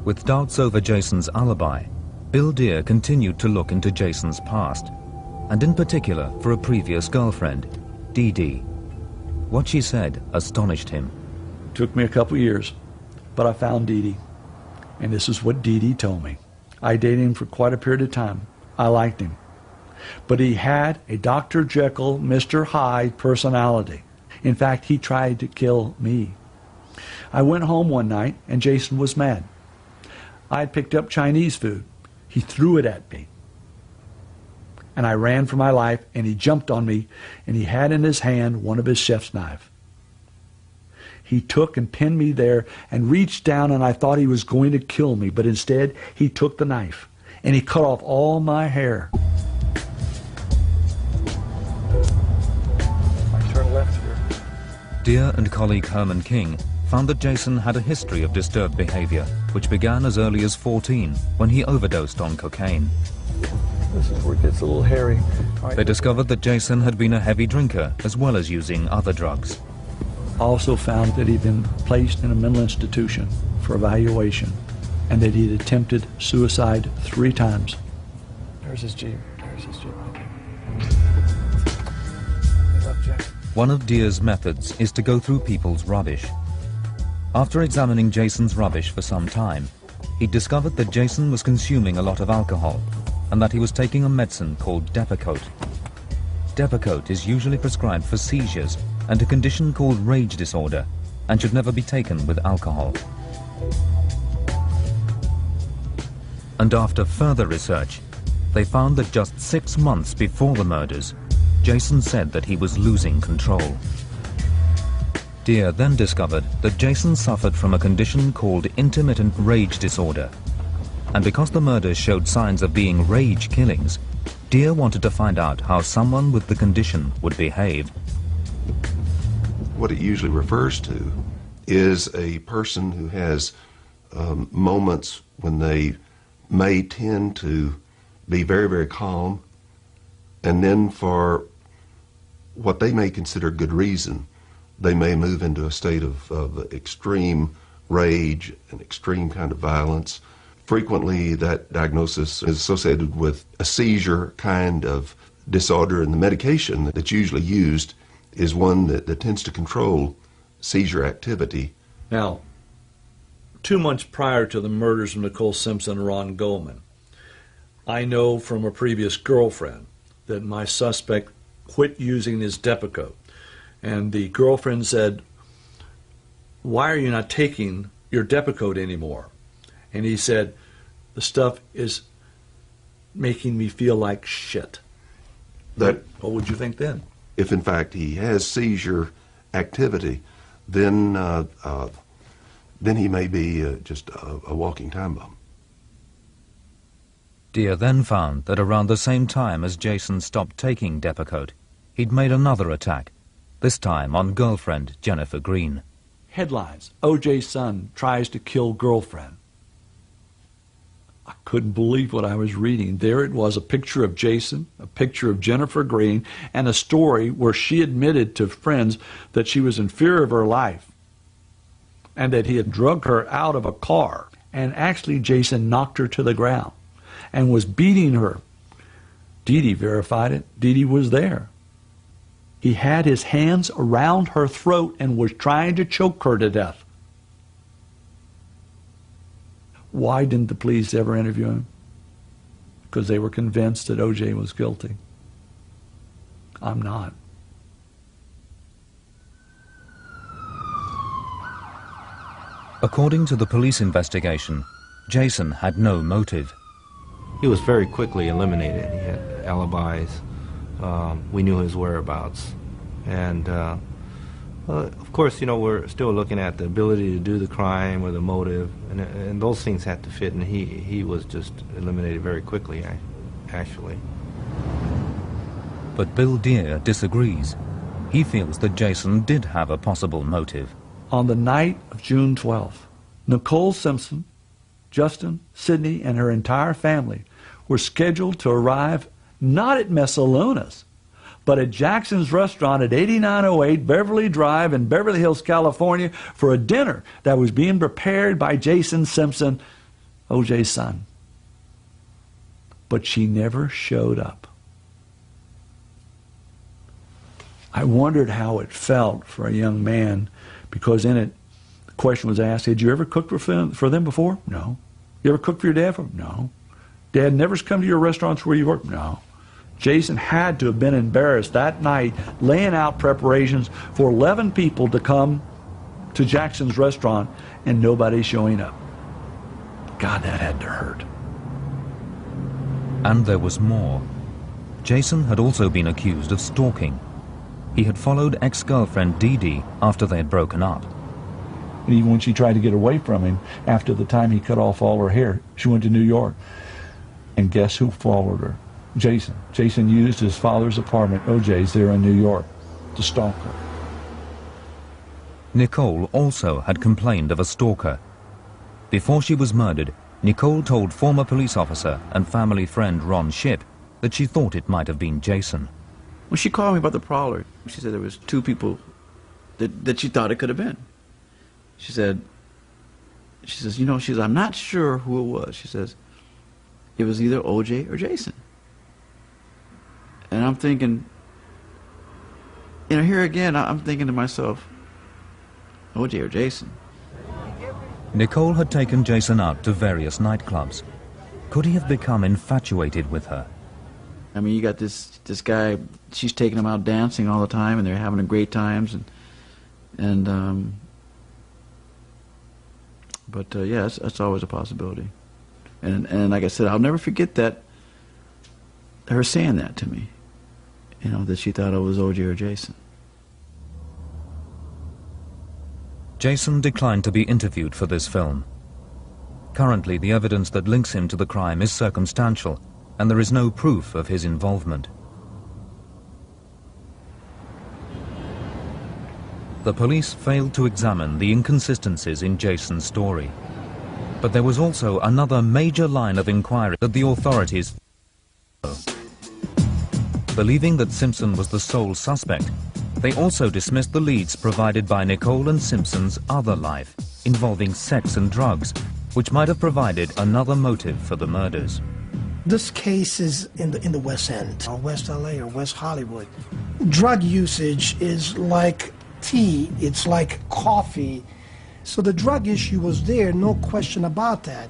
With doubts over Jason's alibi, Bill Deere continued to look into Jason's past, and in particular for a previous girlfriend, Dee Dee. What she said astonished him. Took me a couple years, but I found Dee Dee, and this is what Dee Dee told me. I dated him for quite a period of time. I liked him, but he had a Dr. Jekyll, Mr. Hyde personality. In fact, he tried to kill me. I went home one night, and Jason was mad. I had picked up Chinese food. He threw it at me. And I ran for my life, and he jumped on me, and he had in his hand one of his chef's knives. He took and pinned me there and reached down, and I thought he was going to kill me, but instead he took the knife, and he cut off all my hair. I turn left here. Deere and colleague Herman King found that Jason had a history of disturbed behavior, which began as early as 14, when he overdosed on cocaine. This is where it gets a little hairy. They discovered that Jason had been a heavy drinker as well as using other drugs. Also found that he'd been placed in a mental institution for evaluation and that he'd attempted suicide 3 times. There's his Jeep. There's his Jeep. One of Deere's methods is to go through people's rubbish. After examining Jason's rubbish for some time, he discovered that Jason was consuming a lot of alcohol and that he was taking a medicine called Depakote. Depakote is usually prescribed for seizures and a condition called rage disorder and should never be taken with alcohol. And after further research, they found that just 6 months before the murders, Jason said that he was losing control. Deere then discovered that Jason suffered from a condition called intermittent rage disorder. And because the murders showed signs of being rage killings, Deere wanted to find out how someone with the condition would behave. What it usually refers to is a person who has moments when they may tend to be very, very calm, and then for what they may consider good reason, they may move into a state of extreme rage and extreme kind of violence. Frequently, that diagnosis is associated with a seizure kind of disorder, and the medication that's usually used is one that tends to control seizure activity. Now, 2 months prior to the murders of Nicole Simpson and Ron Goldman, I know from a previous girlfriend that my suspect quit using his Depakote. And the girlfriend said, "Why are you not taking your Depakote anymore?" And he said, "The stuff is making me feel like shit." What would you think then? If in fact he has seizure activity, then he may be just a walking time bomb. Deere then found that around the same time as Jason stopped taking Depakote, he'd made another attack, this time on girlfriend Jennifer Green. Headlines: O.J.'s son tries to kill girlfriend. I couldn't believe what I was reading. There it was, a picture of Jason, a picture of Jennifer Green, and a story where she admitted to friends that she was in fear of her life and that he had drugged her out of a car. And actually Jason knocked her to the ground and was beating her. Dee Dee verified it. Dee Dee was there. He had his hands around her throat and was trying to choke her to death. Why didn't the police ever interview him? Because they were convinced that O.J. was guilty. I'm not. According to the police investigation, Jason had no motive. He was very quickly eliminated. He had alibis. We knew his whereabouts. And of course, you know, we're still looking at the ability to do the crime or the motive, and those things had to fit, and he was just eliminated very quickly, actually. But Bill Deere disagrees. He feels that Jason did have a possible motive. On the night of June 12th, Nicole Simpson, Justin, Sidney, and her entire family were scheduled to arrive not at Messalunas, but at Jackson's Restaurant at 8908 Beverly Drive in Beverly Hills, California, for a dinner that was being prepared by Jason Simpson, O.J.'s son. But she never showed up. I wondered how it felt for a young man, because in it, the question was asked, had you ever cooked for them before? No. You ever cooked for your dad? No. Dad never's come to your restaurants where you work? No. Jason had to have been embarrassed that night laying out preparations for 11 people to come to Jackson's restaurant and nobody showing up. God, that had to hurt. And there was more. Jason had also been accused of stalking. He had followed ex-girlfriend Dee Dee after they had broken up. And even when she tried to get away from him after the time he cut off all her hair, she went to New York. And guess who followed her? Jason. Jason used his father's apartment, O.J.'s, there in New York, to stalk her. Nicole also had complained of a stalker. Before she was murdered, Nicole told former police officer and family friend Ron Shipp that she thought it might have been Jason. When she called me about the prowler, she said there was two people that she thought it could have been. She says, you know, I'm not sure who it was. She says, it was either O.J. or Jason. And I'm thinking, you know, here again, I'm thinking to myself, O.J. or Jason. Nicole had taken Jason out to various nightclubs. Could he have become infatuated with her? I mean, you got this guy, she's taking him out dancing all the time, and they're having a great times, but yeah, that's always a possibility. And like I said, I'll never forget that, her saying that to me, you know, that she thought it was O.J. or Jason. Jason declined to be interviewed for this film. Currently, the evidence that links him to the crime is circumstantial, and there is no proof of his involvement. The police failed to examine the inconsistencies in Jason's story. But there was also another major line of inquiry that the authorities believing that Simpson was the sole suspect. They also dismissed the leads provided by Nicole and Simpson's other life, involving sex and drugs, which might have provided another motive for the murders. This case is in the West End, or West LA, or West Hollywood. Drug usage is like tea, it's like coffee. So the drug issue was there, no question about that.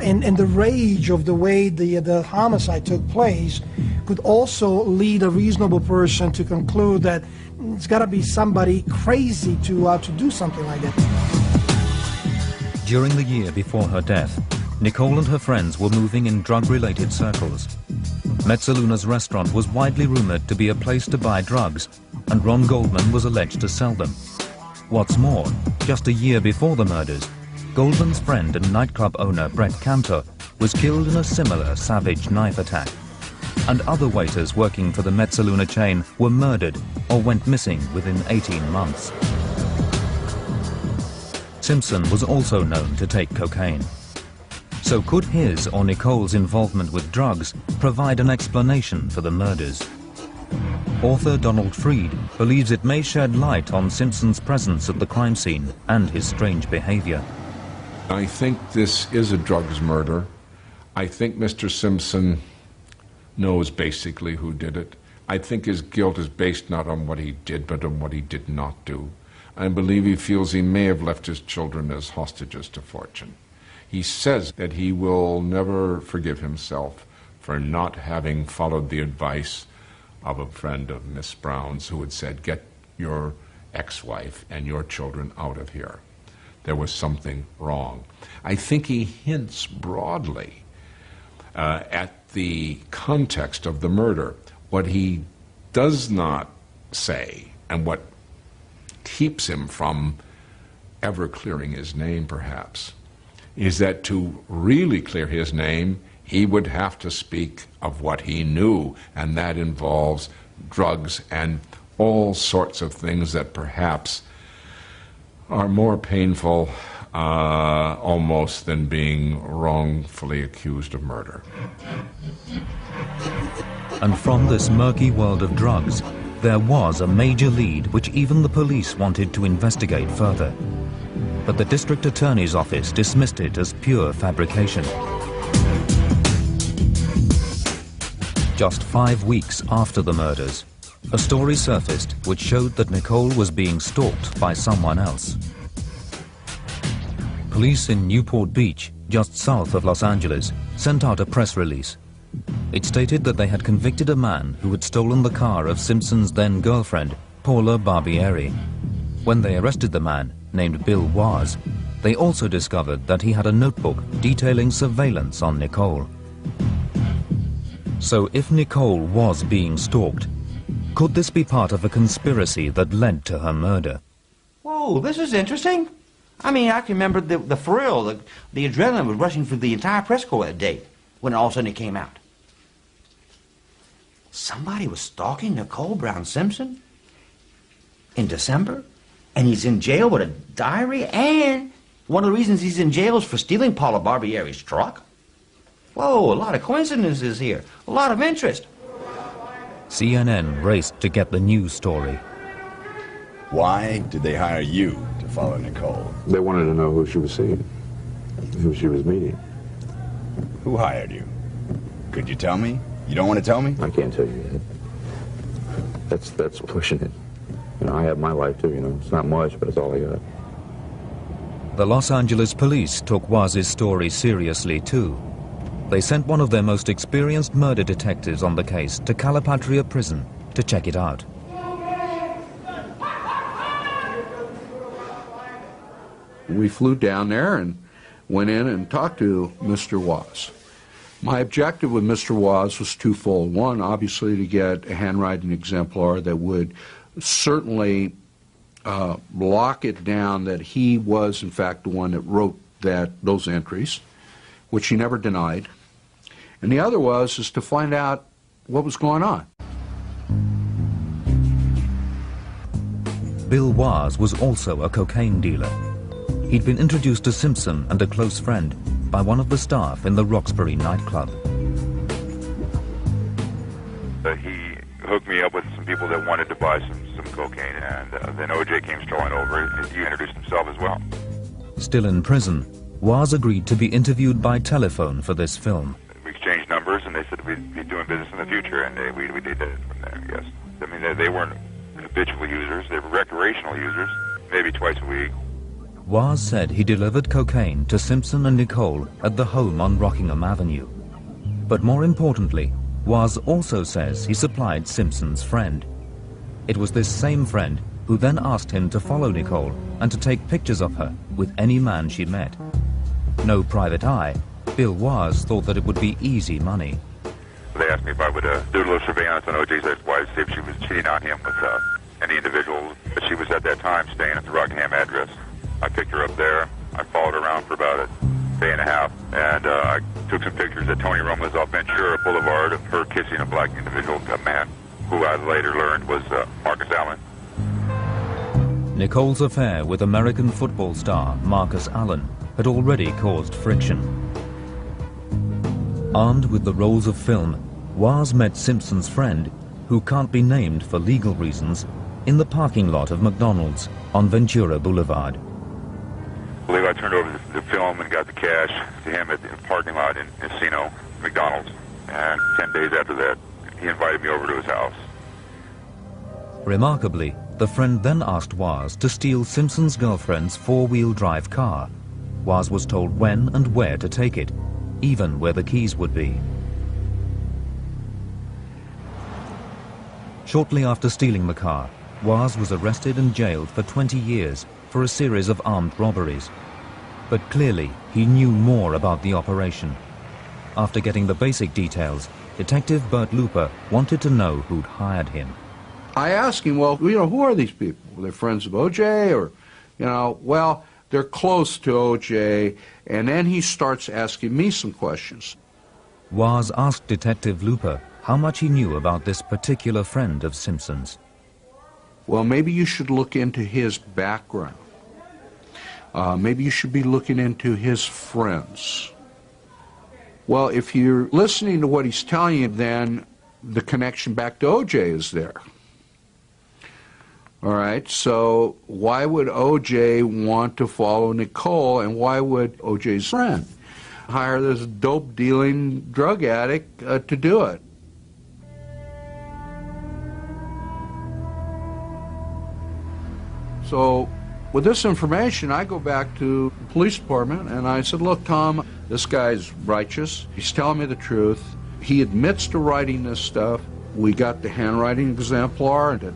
And the rage of the way the homicide took place could also lead a reasonable person to conclude that it's got to be somebody crazy to do something like that. During the year before her death, Nicole and her friends were moving in drug-related circles. Metzaluna's restaurant was widely rumored to be a place to buy drugs, and Ron Goldman was alleged to sell them. What's more, just a year before the murders, Goldman's friend and nightclub owner Brett Cantor was killed in a similar savage knife attack. And other waiters working for the Metzaluna chain were murdered or went missing within 18 months. Simpson was also known to take cocaine. So could his or Nicole's involvement with drugs provide an explanation for the murders? Author Donald Freed believes it may shed light on Simpson's presence at the crime scene and his strange behavior. I think this is a drugs murder. I think Mr. Simpson knows basically who did it. I think his guilt is based not on what he did, but on what he did not do. I believe he feels he may have left his children as hostages to fortune. He says that he will never forgive himself for not having followed the advice of a friend of Miss Brown's who had said, get your ex-wife and your children out of here. There was something wrong. I think he hints broadly at the context of the murder. What he does not say, and what keeps him from ever clearing his name, perhaps, is that to really clear his name, he would have to speak of what he knew, and that involves drugs and all sorts of things that perhaps are more painful almost than being wrongfully accused of murder. And from this murky world of drugs, there was a major lead which even the police wanted to investigate further. But the district attorney's office dismissed it as pure fabrication. Just 5 weeks after the murders, a story surfaced which showed that Nicole was being stalked by someone else. Police in Newport Beach, just south of Los Angeles, sent out a press release. It stated that they had convicted a man who had stolen the car of Simpson's then-girlfriend, Paula Barbieri. When they arrested the man, named Bill Waz, they also discovered that he had a notebook detailing surveillance on Nicole. So if Nicole was being stalked, could this be part of a conspiracy that led to her murder? Whoa, this is interesting. I mean, I can remember the thrill, the adrenaline was rushing through the entire press corps that day when all of a sudden it came out. Somebody was stalking Nicole Brown Simpson in December, and he's in jail with a diary, and one of the reasons he's in jail is for stealing Paula Barbieri's truck. Whoa, a lot of coincidences here, a lot of interest. CNN raced to get the news story. Why did they hire you to follow Nicole? They wanted to know who she was seeing, who she was meeting. Who hired you? Could you tell me? You don't want to tell me? I can't tell you yet. That's pushing it. You know, I have my life too, you know. It's not much, but it's all I got. The Los Angeles police took Waz's story seriously too. They sent one of their most experienced murder detectives on the case to Calipatria prison to check it out. We flew down there and went in and talked to Mr. Waz. My objective with Mr. Waz was twofold. One, obviously, to get a handwriting exemplar that would certainly lock it down that he was, in fact, the one that wrote those entries, which he never denied. And the other is to find out what was going on. Bill Waz was also a cocaine dealer. He'd been introduced to Simpson and a close friend by one of the staff in the Roxbury nightclub. He hooked me up with some people that wanted to buy some cocaine, and then O.J. came strolling over, and he introduced himself as well. Still in prison, Waz agreed to be interviewed by telephone for this film. We exchanged numbers, and they said we'd be doing business in the future, and we did it from there, yes. I mean, they weren't habitual users, they were recreational users, maybe twice a week. Waz said he delivered cocaine to Simpson and Nicole at the home on Rockingham Avenue. But more importantly, Waz also says he supplied Simpson's friend. It was this same friend who then asked him to follow Nicole and to take pictures of her with any man she met. No private eye, Bill Waz thought that it would be easy money. They asked me if I would do a little surveillance on O.J.'s ex-wife, see if she was cheating on him with any individual. But she was at that time staying at the Rockingham address. I picked her up there. I followed her around for about a day and a half, and I took some pictures at Tony Roma's off Ventura Boulevard of her kissing a black individual, a man who I later learned was Marcus Allen. Nicole's affair with American football star Marcus Allen had already caused friction. Armed with the rolls of film, Waz met Simpson's friend, who can't be named for legal reasons, in the parking lot of McDonald's on Ventura Boulevard. I believe I turned over the film and got the cash to him at the parking lot in Encino, McDonald's. And 10 days after that, he invited me over to his house. Remarkably, the friend then asked Waz to steal Simpson's girlfriend's four-wheel drive car. Woz was told when and where to take it, even where the keys would be. Shortly after stealing the car, Woz was arrested and jailed for 20 years for a series of armed robberies. But clearly, he knew more about the operation. After getting the basic details, Detective Bert Looper wanted to know who'd hired him. I asked him, well, who are these people? Were they friends of O.J. or, well, they're close to O.J. And then he starts asking me some questions. Woz asked Detective Looper how much he knew about this particular friend of Simpson's. Well, maybe you should look into his background. Maybe you should be looking into his friends. Well, if you're listening to what he's telling you, then the connection back to O.J. is there. All right, so why would O.J. want to follow Nicole, and why would O.J.'s friend hire this dope-dealing drug addict to do it? So with this information, I go back to the police department, and I said, look, Tom, this guy's righteous. He's telling me the truth. He admits to writing this stuff. We got the handwriting exemplar, and it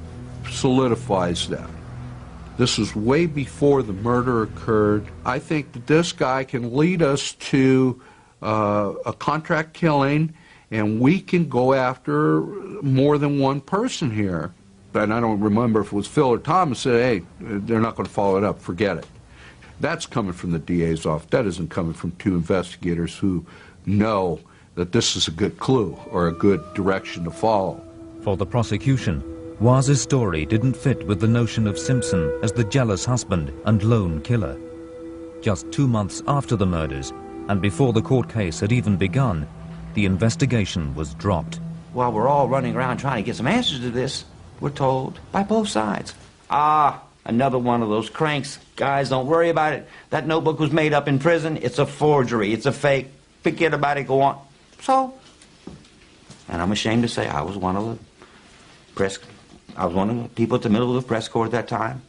solidifies that. This was way before the murder occurred. I think that this guy can lead us to a contract killing, and we can go after more than one person here. And I don't remember if it was Phil or Tom who said, hey, they're not going to follow it up, forget it. That's coming from the DA's office. That isn't coming from two investigators who know that this is a good clue or a good direction to follow. For the prosecution, Woz's story didn't fit with the notion of Simpson as the jealous husband and lone killer. Just 2 months after the murders, and before the court case had even begun, the investigation was dropped. While we're all running around trying to get some answers to this, we're told by both sides, another one of those cranks. Guys, don't worry about it. That notebook was made up in prison. It's a forgery. It's a fake. Forget about it. Go on. So, and I'm ashamed to say I was one of the people at the middle of the press corps at that time.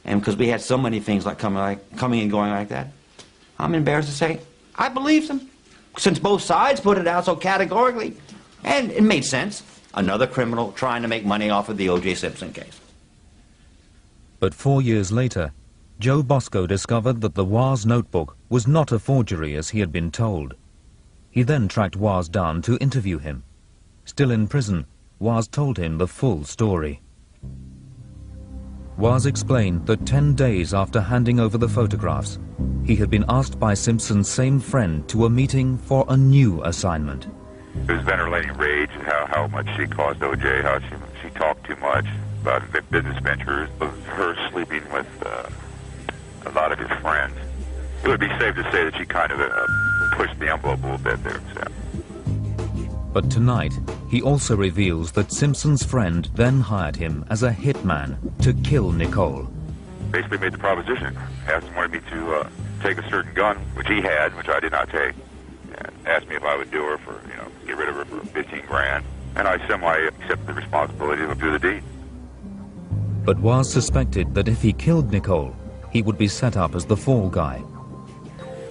And because we had so many things coming and going like that, I'm embarrassed to say I believed them, since both sides put it out so categorically. And it made sense. Another criminal trying to make money off of the O.J. Simpson case. But 4 years later, Joe Bosco discovered that the Woz notebook was not a forgery as he had been told. He then tracked Woz down to interview him. Still in prison, Woz told him the full story. Woz explained that 10 days after handing over the photographs, he had been asked by Simpson's same friend to a meeting for a new assignment. It was venerating rage, how much she caused O.J., how she talked too much about the business ventures, of her sleeping with a lot of his friends. It would be safe to say that she kind of pushed the envelope a little bit there. So. But tonight, he also reveals that Simpson's friend then hired him as a hitman to kill Nicole. Basically made the proposition, asked him wanted me to take a certain gun, which he had, which I did not take. Asked me if I would do her for, get rid of her for 15 grand. And I semi-accepted the responsibility to do the deed. But Woz suspected that if he killed Nicole, he would be set up as the fall guy.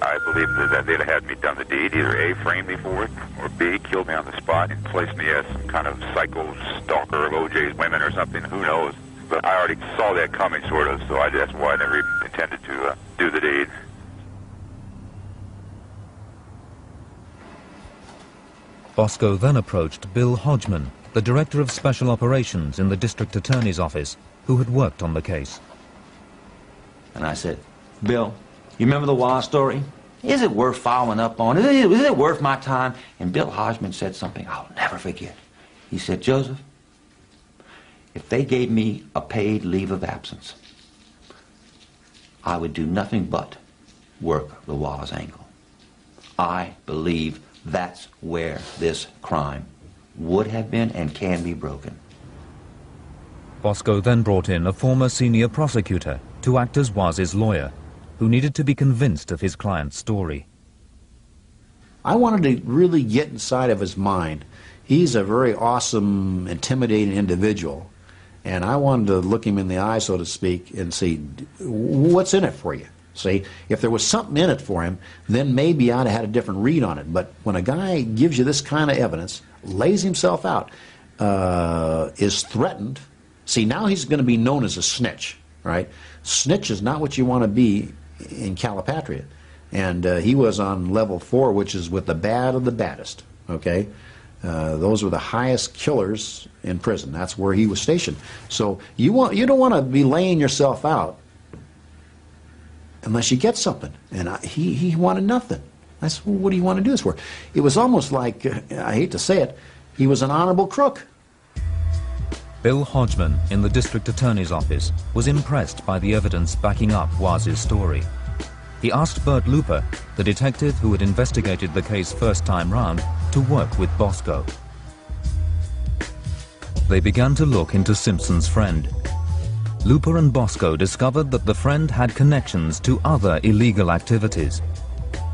I believe that they'd have had me done the deed, either A, frame me for it, or B, killed me on the spot and placed me as some kind of psycho stalker of O.J.'s women or something, who knows. But I already saw that coming, sort of, so that's why I never even intended to do the deed. Bosco then approached Bill Hodgman, the Director of Special Operations in the District Attorney's Office, who had worked on the case. And I said, Bill, you remember the Woz story? Is it worth following up on? Is it worth my time? And Bill Hodgman said something I'll never forget. He said, Joseph, if they gave me a paid leave of absence, I would do nothing but work the Woz angle. I believe that's where this crime would have been and can be broken. Bosco then brought in a former senior prosecutor to act as Woz's lawyer, who needed to be convinced of his client's story. I wanted to really get inside of his mind. He's a very awesome, intimidating individual, and I wanted to look him in the eye, so to speak, and see what's in it for you. See, if there was something in it for him, then maybe I'd have had a different read on it. But when a guy gives you this kind of evidence, lays himself out, is threatened, see, now he's going to be known as a snitch, right? Snitch is not what you want to be in Calipatria. And he was on level 4, which is with the bad of the baddest, okay? Those were the highest killers in prison. That's where he was stationed. So you don't want to be laying yourself out unless you get something. And he wanted nothing. I said, well, what do you want to do this for? It was almost like, I hate to say it, he was an honorable crook. Bill Hodgman in the district attorney's office was impressed by the evidence backing up Waz's story. He asked Bert Looper, the detective who had investigated the case first time round, to work with Bosco. They began to look into Simpson's friend. Looper and Bosco discovered that the friend had connections to other illegal activities.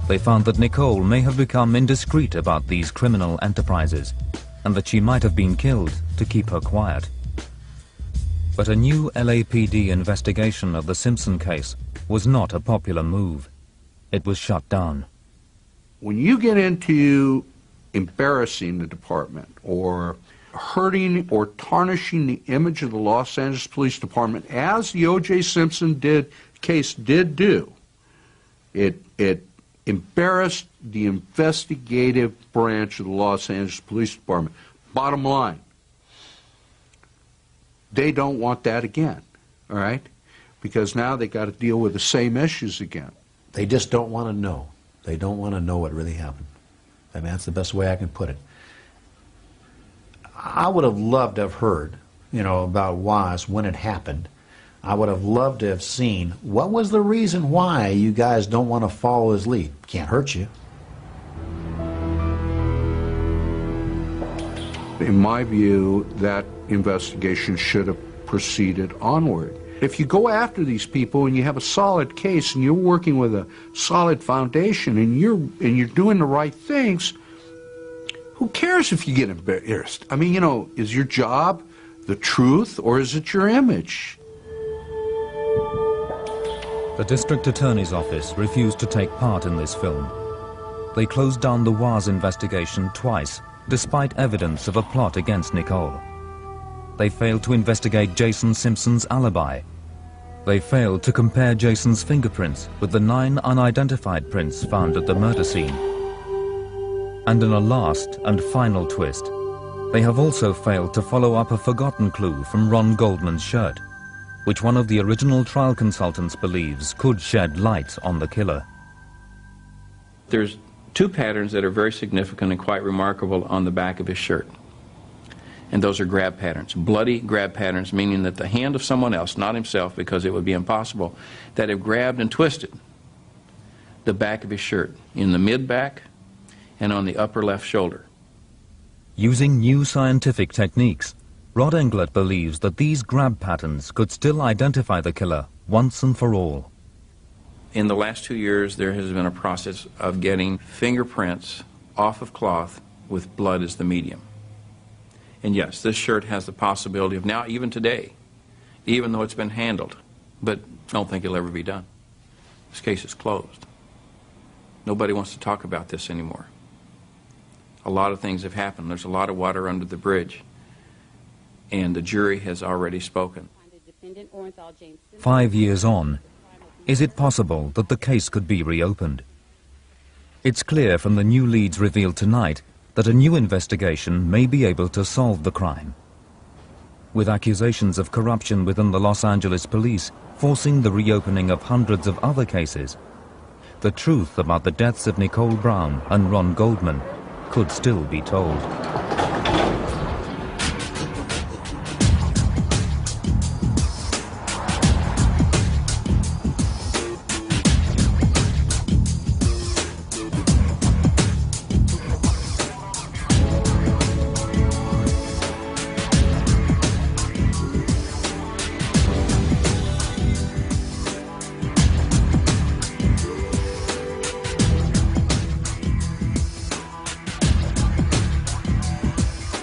They found that Nicole may have become indiscreet about these criminal enterprises, and that she might have been killed to keep her quiet. But a new LAPD investigation of the Simpson case was not a popular move. It was shut down. When you get into embarrassing the department or hurting or tarnishing the image of the Los Angeles Police Department, as the O.J. Simpson case did do, it embarrassed the investigative branch of the Los Angeles Police Department. Bottom line, they don't want that again, all right? Because now they got to deal with the same issues again. They just don't want to know. They don't want to know what really happened. I mean, that's the best way I can put it. I would have loved to have heard, about Waz when it happened. I would have loved to have seen what was the reason why you guys don't want to follow his lead. Can't hurt you. In my view, that investigation should have proceeded onward. If you go after these people and you have a solid case and you're working with a solid foundation and you're doing the right things, who cares if you get embarrassed? I mean, is your job the truth or is it your image? The district attorney's office refused to take part in this film. They closed down the Waz investigation twice, despite evidence of a plot against Nicole. They failed to investigate Jason Simpson's alibi. They failed to compare Jason's fingerprints with the 9 unidentified prints found at the murder scene. And in a last and final twist, they have also failed to follow up a forgotten clue from Ron Goldman's shirt, which one of the original trial consultants believes could shed light on the killer. There's 2 patterns that are very significant and quite remarkable on the back of his shirt. And those are grab patterns, bloody grab patterns, meaning that the hand of someone else, not himself, because it would be impossible, that have grabbed and twisted the back of his shirt, in the mid-back and on the upper left shoulder. Using new scientific techniques, Rod Englert believes that these grab patterns could still identify the killer once and for all. In the last 2 years, there has been a process of getting fingerprints off of cloth with blood as the medium. And yes, this shirt has the possibility of now, even today, even though it's been handled, but I don't think it'll ever be done. This case is closed. Nobody wants to talk about this anymore. A lot of things have happened. There's a lot of water under the bridge, and the jury has already spoken. 5 years on, is it possible that the case could be reopened? It's clear from the new leads revealed tonight that a new investigation may be able to solve the crime. With accusations of corruption within the Los Angeles police forcing the reopening of hundreds of other cases, the truth about the deaths of Nicole Brown and Ron Goldman could still be told.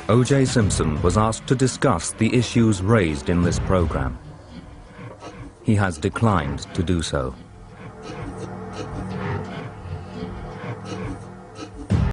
O.J. Simpson was asked to discuss the issues raised in this program. He has declined to do so.